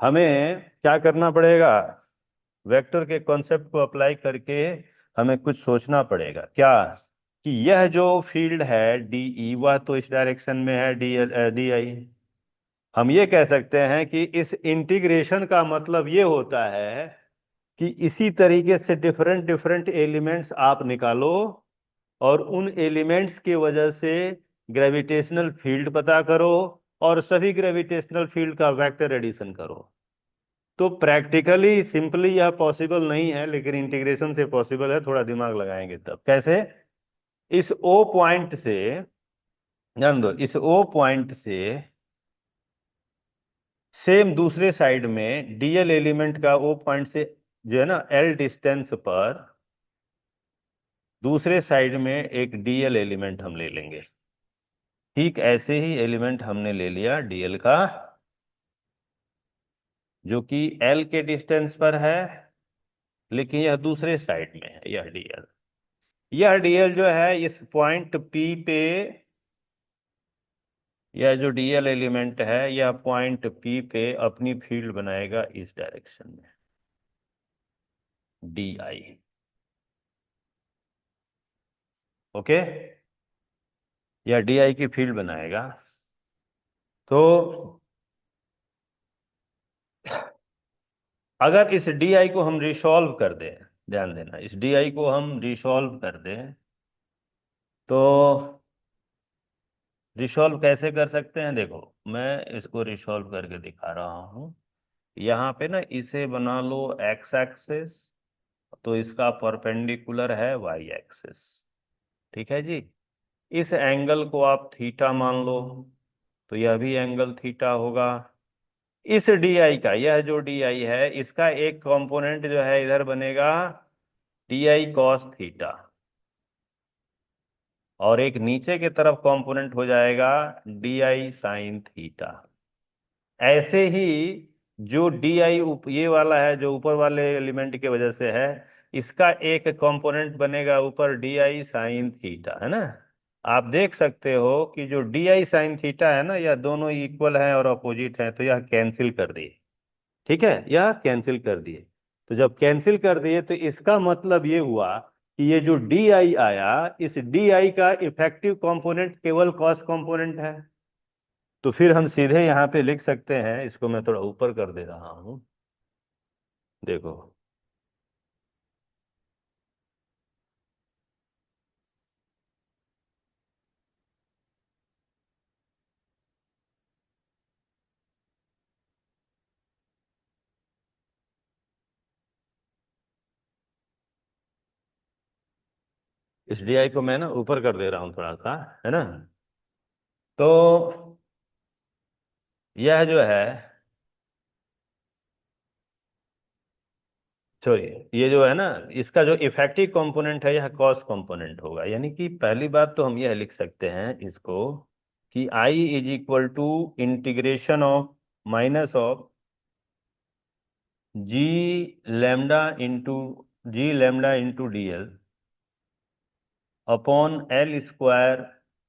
हमें क्या करना पड़ेगा, वेक्टर के कॉन्सेप्ट को अप्लाई करके हमें कुछ सोचना पड़ेगा। क्या? कि यह जो फील्ड है डीई वह तो इस डायरेक्शन में है, डी आई। हम ये कह सकते हैं कि इस इंटीग्रेशन का मतलब ये होता है कि इसी तरीके से डिफरेंट डिफरेंट एलिमेंट्स आप निकालो, और उन एलिमेंट्स की वजह से ग्रेविटेशनल फील्ड पता करो, और सभी ग्रेविटेशनल फील्ड का वेक्टर एडिशन करो। तो प्रैक्टिकली सिंपली यह पॉसिबल नहीं है, लेकिन इंटीग्रेशन से पॉसिबल है। थोड़ा दिमाग लगाएंगे तब। कैसे? इस ओ पॉइंट से, ध्यान दो, इस ओ पॉइंट से सेम दूसरे साइड में डीएल एलिमेंट का ओ पॉइंट से जो है ना एल डिस्टेंस पर दूसरे साइड में एक डीएल एलिमेंट हम ले लेंगे। ठीक ऐसे ही एलिमेंट हमने ले लिया डीएल का, जो कि एल के डिस्टेंस पर है, लेकिन यह दूसरे साइड में है। यह डीएल जो है इस पॉइंट पी पे, यह जो डीएल एलिमेंट है यह पॉइंट पी पे अपनी फील्ड बनाएगा इस डायरेक्शन में, डी आई। ओके, यह डी आई की फील्ड बनाएगा। तो अगर इस डी आई को हम रिसॉल्व कर दें, ध्यान देना, इस डी आई को हम रिसॉल्व कर दें, तो रिसॉल्व कैसे कर सकते हैं? देखो, मैं इसको रिसॉल्व करके दिखा रहा हूं। यहाँ पे ना इसे बना लो एक्स एक्सिस, तो इसका परपेंडिकुलर है वाई एक्सिस। ठीक है जी। इस एंगल को आप थीटा मान लो, तो यह भी एंगल थीटा होगा। इस डी आई का, यह जो डी आई है, इसका एक कंपोनेंट जो है इधर बनेगा डी आई कॉस थीटा, और एक नीचे की तरफ कंपोनेंट हो जाएगा डी आई साइन थीटा। ऐसे ही जो डी आई ये वाला है जो ऊपर वाले एलिमेंट की वजह से है, इसका एक कंपोनेंट बनेगा ऊपर डी आई साइन थीटा, है ना। आप देख सकते हो कि जो डी आई साइन थीटा है ना, यह दोनों इक्वल है और अपोजिट है, तो यह कैंसिल कर दिए। ठीक है, यह कैंसिल कर दिए। तो जब कैंसिल कर दिए तो इसका मतलब ये हुआ कि ये जो डी आई आया, इस डी आई का इफेक्टिव कंपोनेंट केवल कॉस कंपोनेंट है। तो फिर हम सीधे यहाँ पे लिख सकते हैं, इसको मैं थोड़ा ऊपर कर दे रहा हूं, देखो। इस डी आई को मैं ना ऊपर कर दे रहा हूँ थोड़ा सा, है ना। तो यह जो है, छोड़िए, ये जो है ना, इसका जो इफेक्टिव कंपोनेंट है यह कॉस कंपोनेंट होगा। यानी कि पहली बात तो हम यह लिख सकते हैं इसको कि I is equal to integration of minus of G lambda into d l upon L square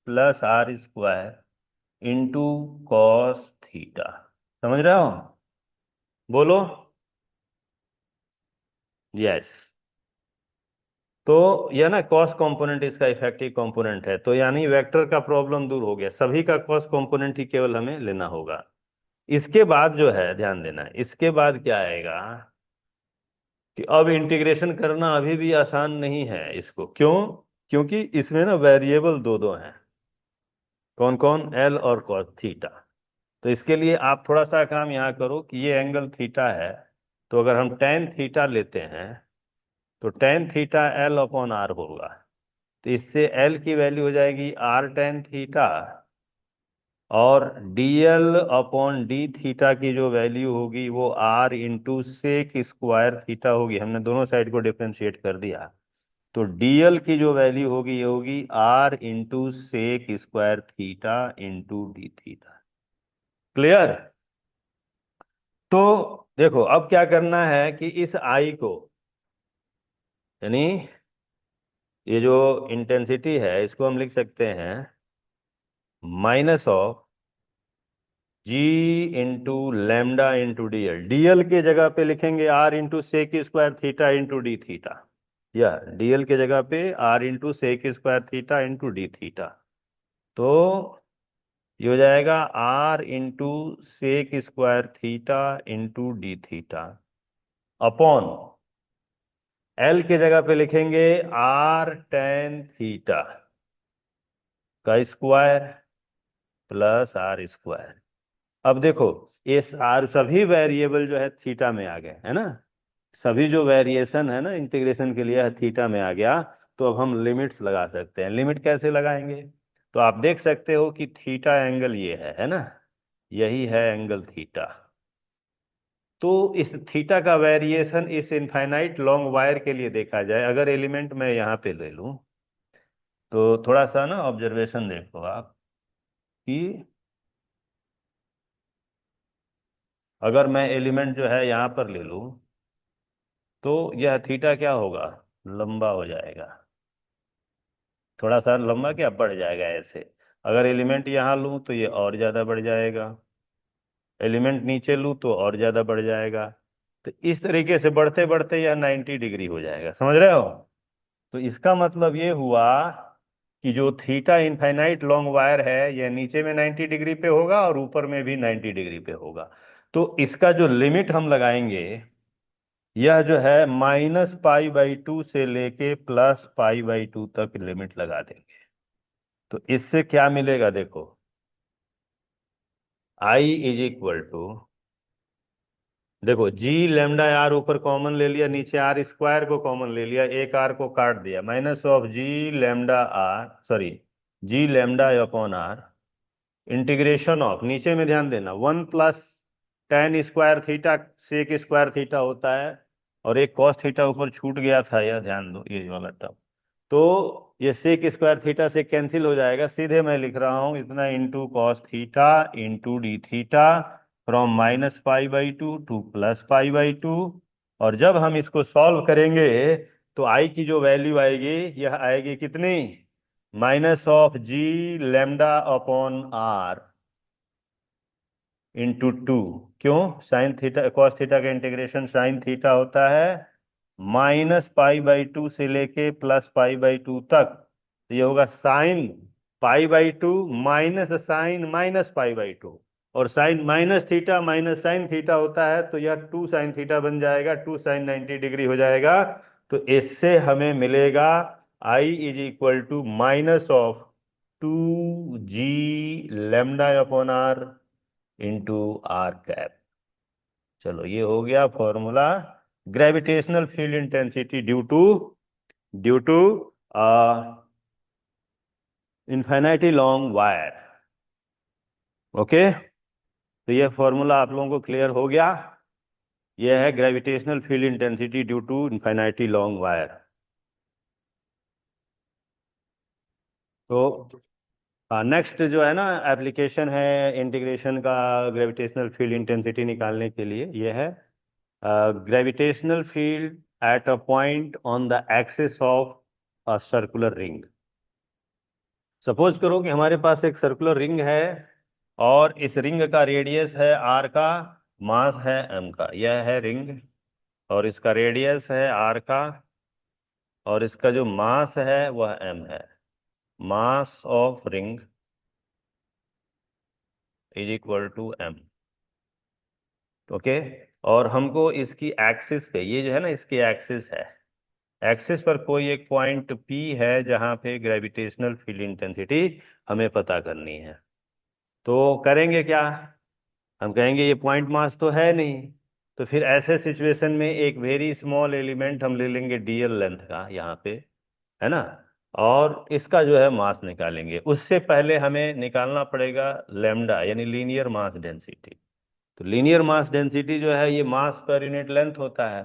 plus are square into cos theta. समझ रहे हो? बोलो। यस। तो यह ना कॉस कंपोनेंट इसका इफेक्टिव कंपोनेंट है, तो यानी वेक्टर का प्रॉब्लम दूर हो गया, सभी का कॉस कंपोनेंट ही केवल हमें लेना होगा। इसके बाद जो है ध्यान देना, इसके बाद क्या आएगा कि अब इंटीग्रेशन करना अभी भी आसान नहीं है इसको। क्यों? क्योंकि इसमें ना वेरिएबल दो दो हैं। कौन कौन? एल और कॉस थीटा। तो इसके लिए आप थोड़ा सा काम यहाँ करो कि ये एंगल थीटा है, तो अगर हम टेन थीटा लेते हैं तो tan theta L upon R होगा। तो इससे एल की वैल्यू हो जाएगी आर टेन थीटा, और डीएल अपॉन डी थीटा की जो वैल्यू होगी वो R into sec square theta होगी। हमने दोनों साइड को डिफरेंशिएट कर दिया। तो डीएल की जो वैल्यू होगी ये होगी R into sec square theta into D theta. Clear? तो देखो अब क्या करना है कि इस आई को, यानी ये जो इंटेंसिटी है इसको हम लिख सकते हैं minus of G into lambda into DL. DL के जगह पे लिखेंगे R into sec square theta into D theta, या डीएल के जगह पे R into sec square theta into D theta. तो ये हो जाएगा R into sec square theta into D theta upon L के जगह पे लिखेंगे आर टेन थीटा का स्क्वायर प्लस आर स्क्वायर। अब देखो, ये आर सभी वेरिएबल जो है थीटा में आ गए, है ना। सभी जो वेरिएशन है ना इंटीग्रेशन के लिए थीटा में आ गया। तो अब हम लिमिट्स लगा सकते हैं। लिमिट कैसे लगाएंगे? तो आप देख सकते हो कि थीटा एंगल ये है ना, यही है एंगल थीटा। तो इस थीटा का वेरिएशन इस इनफाइनाइट लॉन्ग वायर के लिए देखा जाए, अगर एलिमेंट मैं यहाँ पे ले लूं, तो थोड़ा सा ना ऑब्जर्वेशन देखो आप कि अगर मैं एलिमेंट जो है यहाँ पर ले लूं, तो यह थीटा क्या होगा? लंबा हो जाएगा। थोड़ा सा लंबा क्या बढ़ जाएगा ऐसे। अगर एलिमेंट यहाँ लूं तो ये और ज्यादा बढ़ जाएगा, एलिमेंट नीचे लूं तो और ज्यादा बढ़ जाएगा। तो इस तरीके से बढ़ते बढ़ते यह 90 डिग्री हो जाएगा। समझ रहे हो? तो इसका मतलब ये हुआ कि जो थीटा इनफाइनाइट लॉन्ग वायर है, यह नीचे में 90 डिग्री पे होगा और ऊपर में भी 90 डिग्री पे होगा। तो इसका जो लिमिट हम लगाएंगे, यह जो है -π/2 से लेके +π/2 तक लिमिट लगा देंगे। तो इससे क्या मिलेगा देखो, आई इज इक्वल टू, देखो जी लेमडा आर ऊपर कॉमन ले लिया, नीचे आर स्क्वायर को कॉमन ले लिया, एक आर को काट दिया, minus of G lambda R, sorry, G lambda upon R integration of, नीचे में ध्यान देना, 1 + tan² theta sec square theta होता है, और एक कॉस थीटा ऊपर छूट गया था, यह ध्यान दो, ये वाला टर्म। तो ये सेक स्क्वायर थीटा से कैंसिल हो जाएगा, सीधे मैं लिख रहा हूं इतना into cos theta into D theta, from -π/2 to +π/2। और जब हम इसको सॉल्व करेंगे तो आई की जो वैल्यू आएगी, यह आएगी कितनी, -g λ/r इंटू 2। क्यों, साइन थीटा कॉस थीटा का इंटीग्रेशन साइन थीटा होता है -π/2 से लेके +π/2 तक। तो ये होगा साइन π/2 माइनस साइन -π/2, और sine minus theta minus sine theta होता है, तो यह 2 साइन थीटा बन जाएगा, 2 साइन 90 डिग्री हो जाएगा। तो इससे हमें मिलेगा I is equal to -2g λ/r into are cap. चलो, ये हो गया formula gravitational field intensity due to infinity long wire. Okay, तो ये फॉर्मूला आप लोगों को क्लियर हो गया। यह है gravitational field intensity due to infinity long wire. तो नेक्स्ट जो है ना एप्लीकेशन है इंटीग्रेशन का ग्रेविटेशनल फील्ड इंटेंसिटी निकालने के लिए, यह है gravitational field eight a point on the axis of a circular ring. Suppose करो कि हमारे पास एक सर्कुलर रिंग है, और इस रिंग का रेडियस है आर का, मास है एम का। यह है रिंग, और इसका रेडियस है आर का, और इसका जो मास है वह एम है। Mass of ring is equal to M. Okay, और हमको इसकी एक्सिस पे, ये जो है ना इसकी एक्सिस है, एक्सिस पर कोई एक पॉइंट पी है जहां पे ग्रेविटेशनल फील्ड इंटेंसिटी हमें पता करनी है। तो करेंगे क्या, हम कहेंगे ये पॉइंट मास तो है नहीं, तो फिर ऐसे सिचुएशन में एक वेरी स्मॉल एलिमेंट हम ले लेंगे डीएल लेंथ का यहाँ पे, है ना, और इसका जो है मास निकालेंगे। उससे पहले हमें निकालना पड़ेगा लेमडा, यानी लीनियर मास डेंसिटी। तो लीनियर मास डेंसिटी जो है ये मास पर यूनिट लेंथ होता है।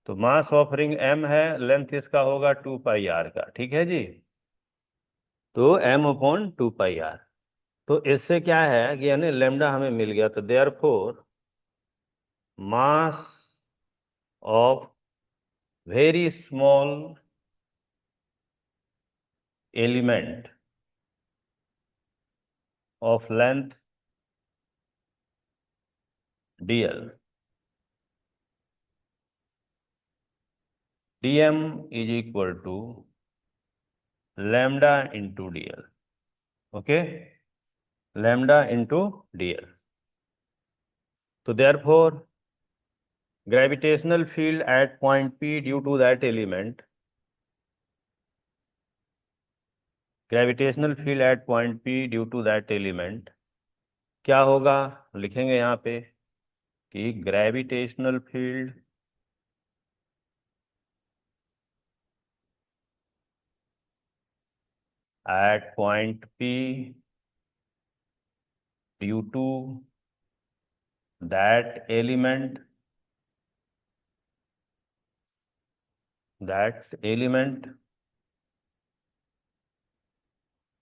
तो मास ऑफ रिंग एम है, लेंथ इसका होगा 2πr का, ठीक है जी। तो m/2πr। तो इससे क्या है कि यानी लेमडा हमें मिल गया, तो therefore mass of very small element of length dl, dm is equal to lambda into dl। Okay, lambda into dl। तो therefore gravitational field at point P due to that element, gravitational field at point P due to that element क्या होगा, लिखेंगे यहाँ पे कि gravitational field at point P due to that element,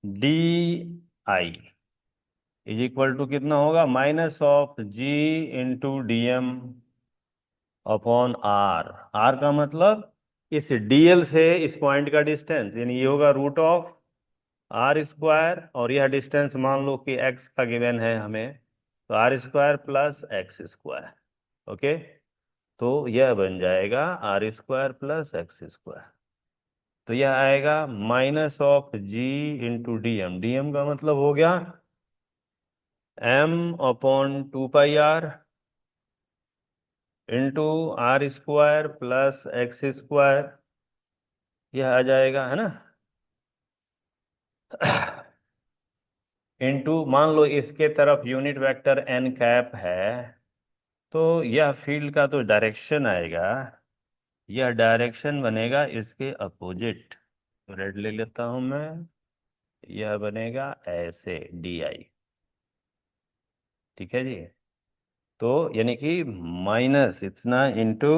di is equal to कितना होगा, -of g × dm/r। r का मतलब इस dl से इस पॉइंट का डिस्टेंस, यानी ये होगा √r², और यह डिस्टेंस मान लो कि x का गिवन है हमें, तो r² + x²। ओके, तो यह बन जाएगा r² + x²। तो यह आएगा -of g × dm का मतलब हो गया m/2πr इंटू r² + x²। यह आ जाएगा, है ना, इंटू मान लो इसके तरफ यूनिट वेक्टर n कैप है, तो यह फील्ड का तो डायरेक्शन आएगा, यह डायरेक्शन बनेगा इसके अपोजिट। रेड ले लेता हूं मैं, यह बनेगा ऐसे di। ठीक है जी। तो यानी कि माइनस इतना into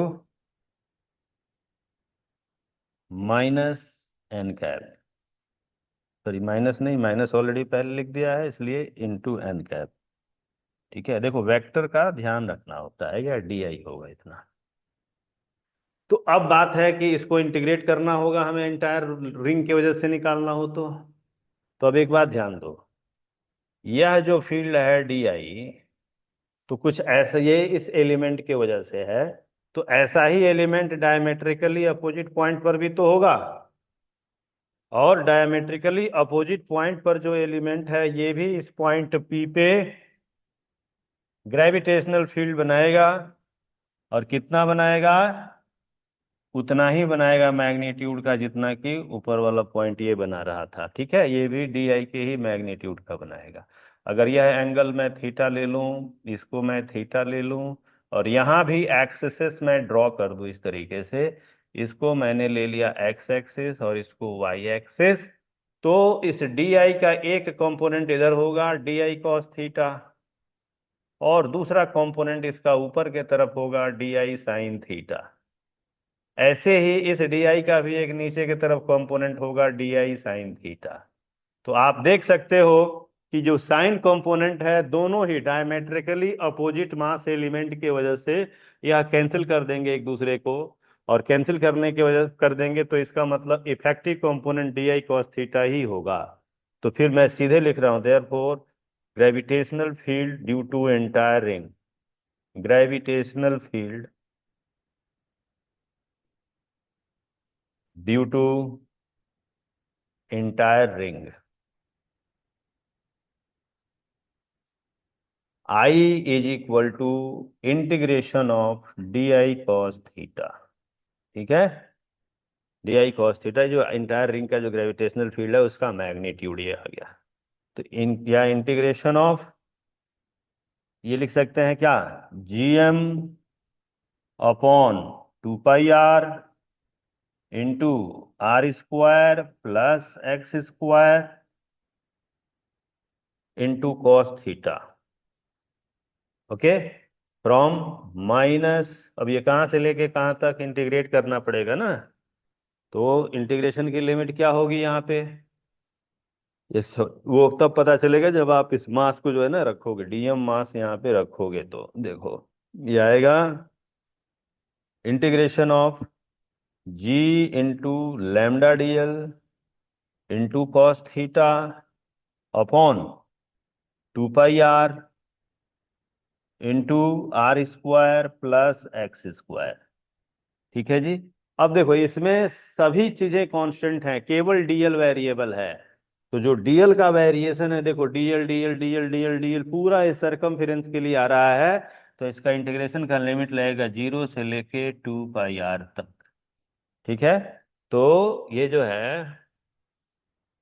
minus N cap, sorry minus नहीं, माइनस ऑलरेडी पहले लिख दिया है इसलिए इंटू एन कैप। ठीक है, देखो वेक्टर का ध्यान रखना होता है, या डी आई होगा इतना। तो अब बात है कि इसको इंटीग्रेट करना होगा हमें, एंटायर रिंग की वजह से निकालना हो तो अब एक बात ध्यान दो, यह जो फील्ड है डी आई, तो कुछ ऐसा ये इस एलिमेंट की वजह से है, तो ऐसा ही एलिमेंट डायमेट्रिकली अपोजिट पॉइंट पर भी तो होगा, और डायमेट्रिकली अपोजिट पॉइंट पर जो एलिमेंट है ये भी इस पॉइंट पी पे ग्रेविटेशनल फील्ड बनाएगा, और कितना बनाएगा, उतना ही बनाएगा मैग्नीट्यूड का जितना कि ऊपर वाला पॉइंट ये बना रहा था। ठीक है, ये भी डी आई के ही मैग्नीट्यूड का बनाएगा। अगर यह एंगल मैं थीटा ले लूं, इसको मैं थीटा ले लूं, और यहां भी एक्सेस मैं ड्रॉ कर दूं इस तरीके से, इसको मैंने ले लिया एक्स एक्सिस और इसको वाई एक्सिस, तो इस डी आई का एक कंपोनेंट इधर होगा डी आई कॉस थीटा, और दूसरा कंपोनेंट इसका ऊपर के तरफ होगा डी आई साइन थीटा। ऐसे ही इस डी आई का भी एक नीचे की तरफ कंपोनेंट होगा डी आई साइन थीटा। तो आप देख सकते हो कि जो साइन कंपोनेंट है दोनों ही डायमेट्रिकली अपोजिट मास एलिमेंट की वजह से यह कैंसिल कर देंगे एक दूसरे को, और कैंसिल करने की वजह कर देंगे तो इसका मतलब effective component d I cos theta ही होगा। तो फिर मैं सीधे लिख रहा हूं therefore gravitational field due to entire ring, gravitational field due to entire ring, I is equal to integration of d I cos theta. ठीक है, डी आई कॉस थीटा जो इंटायर रिंग का जो ग्रेविटेशनल फील्ड है उसका magnitude ये आ गया। तो इन या इंटीग्रेशन ऑफ, ये लिख सकते हैं क्या, G M upon 2 pi R into R square plus x square into cos theta. Okay, from minus, अब ये कहां से लेके कहां तक इंटीग्रेट करना पड़ेगा ना, तो इंटीग्रेशन की लिमिट क्या होगी यहाँ पे, वो तब पता चलेगा जब आप इस मास को जो है ना रखोगे, डीएम मास यहाँ पे रखोगे, तो देखो ये आएगा integration of G into lambda D L into cos theta upon 2 pi R into R square plus x square. ठीक है जी। अब देखो इसमें सभी चीजें कांस्टेंट हैं, केवल डीएल वेरिएबल है। तो जो डीएल का वेरिएशन है, देखो DL DL DL DL DL पूरा इस सरकमफेरेंस के लिए आ रहा है, तो इसका इंटीग्रेशन का लिमिट लगेगा 0 से लेके 2 पाई आर तक। ठीक है, तो ये जो है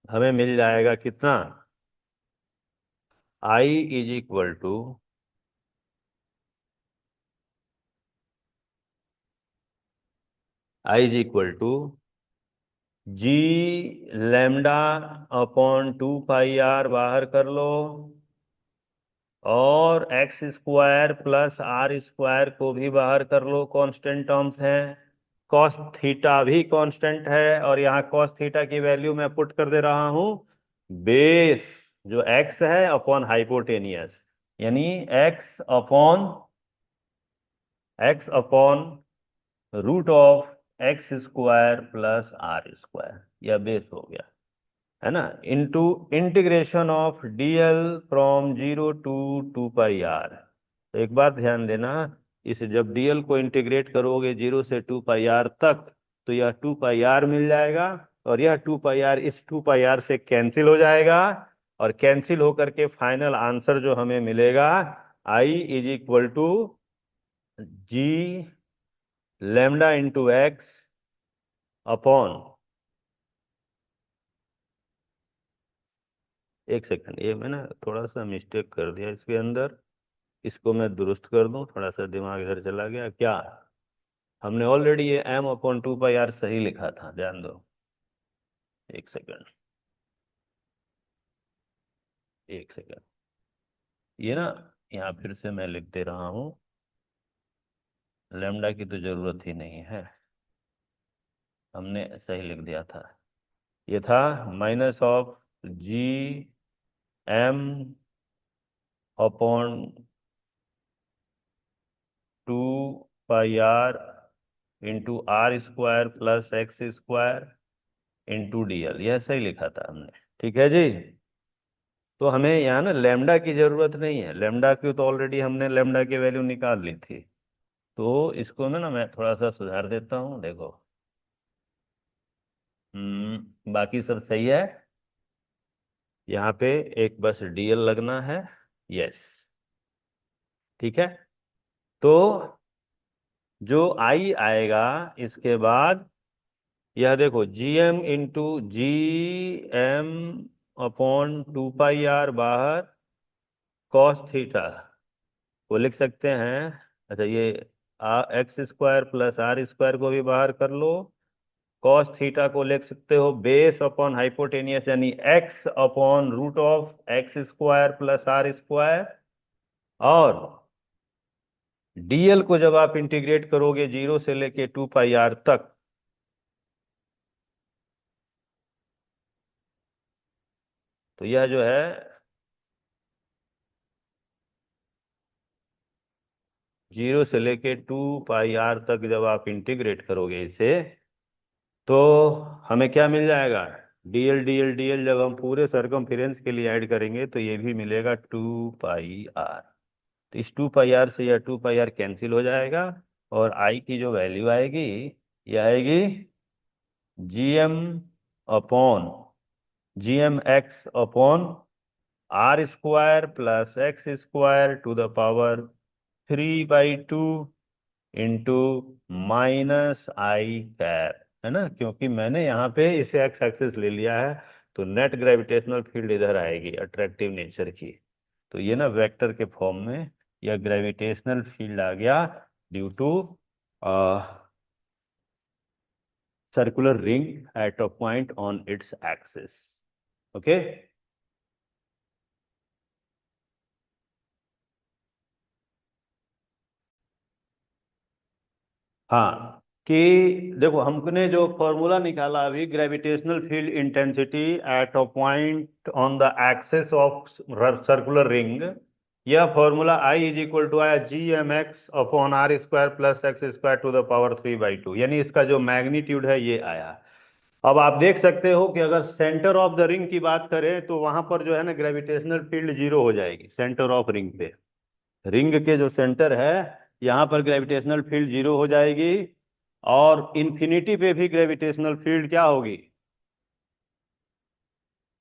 हमें मिल जाएगा कितना, I is equal to, I is equal to G lambda upon 2 pi are बाहर कर लो, और x square plus are square को भी बाहर कर लो, कांस्टेंट टर्म्स हैं। कॉस थीटा भी कांस्टेंट है, और यहाँ कॉस थीटा की वैल्यू मैं पुट कर दे रहा हूं बेस जो एक्स है अपॉन हाइपोटेनियस, यानी x upon root of x square plus are square, यह बेस हो गया, है ना, into integration of DL from 0 to 2 pi R. तो एक बात ध्यान देना, इस जब डीएल को इंटीग्रेट करोगे 0 से 2 पाई आर तक, तो यह 2 पाई आर मिल जाएगा, और यह 2 पाई आर इस 2 पाई आर से कैंसिल हो जाएगा, और कैंसिल होकर के फाइनल आंसर जो हमें मिलेगा, I is equal to G lambda into x upon, एक सेकंड, ये मैं ना थोड़ा सा मिस्टेक कर दिया इसके अंदर, इसको मैं दुरुस्त कर दूं, थोड़ा सा दिमाग इधर चला गया क्या, हमने ऑलरेडी ये m/2 पाई आर सही लिखा था, ध्यान दो, एक सेकंड, एक सेकंड, ये ना यहाँ फिर से मैं लिख दे रहा हूँ, लेमडा की तो जरूरत ही नहीं है, हमने सही लिख दिया था। ये था minus of G M upon 2 pi R into R square plus x square into DL, यह सही लिखा था हमने। ठीक है जी। तो हमें यहाँ ना लेमडा की जरूरत नहीं है, लेमडा की तो ऑलरेडी हमने लेमडा की वैल्यू निकाल ली थी। तो इसको मैं थोड़ा सा सुधार देता हूँ, देखो। बाकी सब सही है। यहाँ पे एक बस डीएल लगना है। यस। ठीक है। तो जो आई आएगा इसके बाद, यह देखो G M into G M upon 2 pi are बाहर कॉस थीटा को लिख सकते हैं। अच्छा, ये X square plus are square को भी बाहर कर लो। कॉस थीटा को लिख सकते हो बेस अपॉन हाइपोटेनियस, यानी x upon root of x square plus are square. और डीएल को जब आप इंटीग्रेट करोगे 0 से लेके 2 पाई आर तक, तो यह जो है 0 से लेके 2 पाई आर तक जब आप इंटीग्रेट करोगे इसे, तो हमें क्या मिल जाएगा? डीएल डीएल डीएल जब हम पूरे सरकमफेरेंस के लिए ऐड करेंगे तो ये भी मिलेगा 2 पाई आर। तो इस 2 पाई आर से यह 2 पाई आर कैंसिल हो जाएगा, और आई की जो वैल्यू आएगी, ये आएगी GM upon GM(x) upon are square plus x square to the power 3/2 into minus I cap, है ना, क्योंकि मैंने यहाँ पे इसे एक्स एक्सिस ले लिया है। तो नेट ग्रेविटेशनल फील्ड इधर आएगी अट्रैक्टिव नेचर की। तो ये ना वेक्टर के फॉर्म में यह ग्रेविटेशनल फील्ड आ गया, due to circular ring at a point on its axis. Okay. हाँ, कि देखो हमने जो फॉर्मूला निकाला अभी, gravitational field intensity at a point on the axis of circular ring, यह formula I is equal to आया GMX/r² plus x square to the power 3/2, यानी इसका जो मैग्नीट्यूड है ये आया। अब आप देख सकते हो कि अगर सेंटर ऑफ द रिंग की बात करें तो वहां पर जो है ना ग्रेविटेशनल फील्ड 0 हो जाएगी, सेंटर ऑफ रिंग पे। रिंग के जो सेंटर है, यहाँ पर ग्रेविटेशनल फील्ड 0 हो जाएगी। और इन्फिनिटी पे भी ग्रेविटेशनल फील्ड क्या होगी?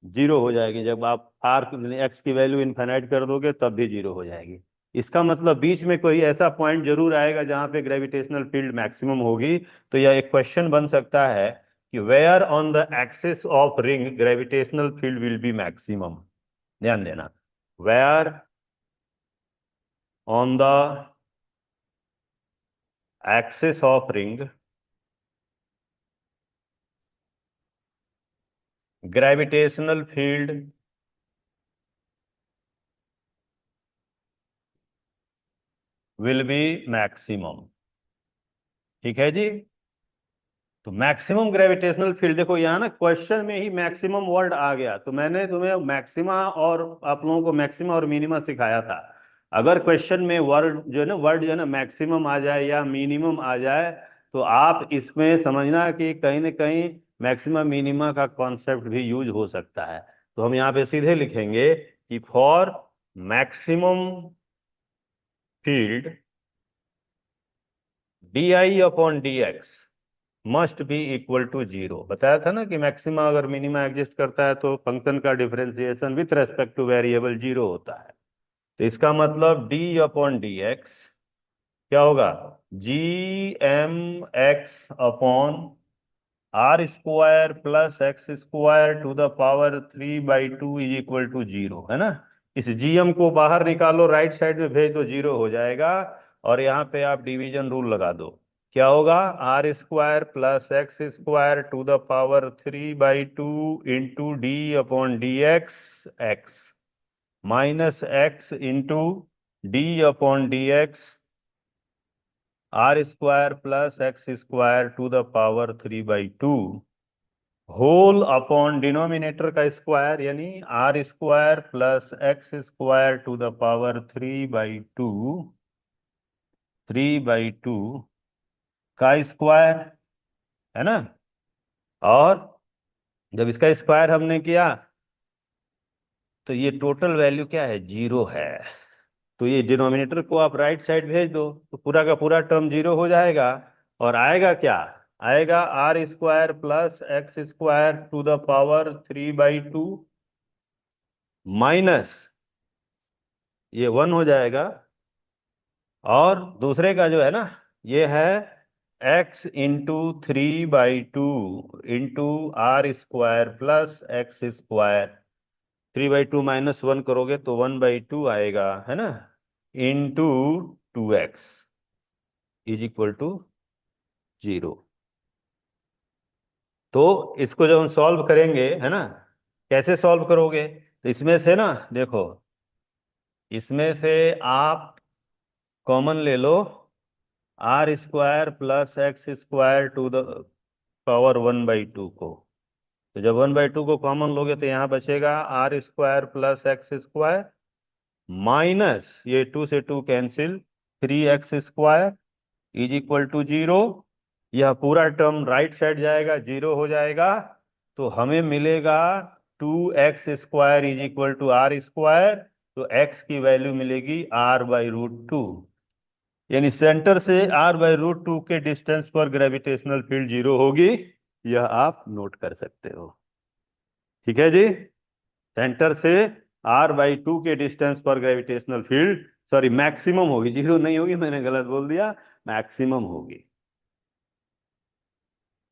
0 हो जाएगी। जब आप आर एक्स की वैल्यू इन्फिनाइट कर दोगे तब भी 0 हो जाएगी। इसका मतलब बीच में कोई ऐसा पॉइंट जरूर आएगा जहां पे ग्रेविटेशनल फील्ड मैक्सिमम होगी। तो यह एक क्वेश्चन बन सकता है कि where on the axis of ring gravitational field will be maximum. ध्यान देना, where on the axis of ring gravitational field will be maximum. ठीक है जी। तो मैक्सिमम ग्रेविटेशनल फील्ड, देखो यहाँ ना क्वेश्चन में ही मैक्सिमम वर्ड आ गया, तो मैंने तुम्हें मैक्सिमा और आप लोगों को मैक्सिमा और मिनिमा सिखाया था। अगर क्वेश्चन में वर्ड जो है ना मैक्सिमम आ जाए या मिनिमम आ जाए, तो आप इसमें समझना कि कहीं ना कहीं मैक्सिमा मिनिमा का कॉन्सेप्ट भी यूज हो सकता है। तो हम यहाँ पे सीधे लिखेंगे कि for maximum field DI/dx must be equal to 0। बताया था ना कि मैक्सिमा अगर मिनिमा एग्जिस्ट करता है तो फंक्शन का differentiation with respect two variable 0 होता है। तो इसका मतलब D/dx क्या होगा? GMX/r square plus x square to the power 3/2 is equal to 0, है ना। इस GM को बाहर निकालो, राइट साइड में भेज दो, 0 हो जाएगा। और यहाँ पे आप डिवीजन रूल लगा दो। क्या होगा? r² plus x square to the power 3/2 into D/dx, X minus X into D upon D X R square plus x square to the power 3/2 whole upon denominator का स्क्वायर यानी R square plus x square to the power 3/2 का square, है ना। और जब इसका square हमने किया तो ये टोटल वैल्यू क्या है, 0 है। तो ये डिनोमिनेटर को आप राइट साइड भेज दो तो पूरा का पूरा टर्म 0 हो जाएगा। और आएगा क्या, आएगा R square plus x square to the power 3/2 minus ये 1 हो जाएगा। और दूसरे का जो है ना, ये है x into 3/2 into R square plus x square. 3/2 minus 1 करोगे तो 1/2 आएगा, है ना, into 2x is equal to 0। तो इसको जब हम सॉल्व करेंगे, है ना, कैसे सॉल्व करोगे, तो इसमें से ना देखो, इसमें से आप कॉमन ले लो r square plus x square to the power 1/2 को। तो जब 1/2 को कॉमन लोगे तो यहाँ बचेगा R square plus x square minus ये 2 से 2 cancel 3x square is equal to 0। यह पूरा टर्म राइट साइड जाएगा, 0 हो जाएगा। तो हमें मिलेगा 2x square is equal to R square. तो x की वैल्यू मिलेगी r/√2। यानी सेंटर से r/√2 के डिस्टेंस पर ग्रेविटेशनल फील्ड 0 होगी। यह आप नोट कर सकते हो। ठीक है जी। सेंटर से r/2 के डिस्टेंस पर ग्रेविटेशनल फील्ड, सॉरी मैक्सिमम होगी, 0 नहीं होगी, मैंने गलत बोल दिया, मैक्सिमम होगी।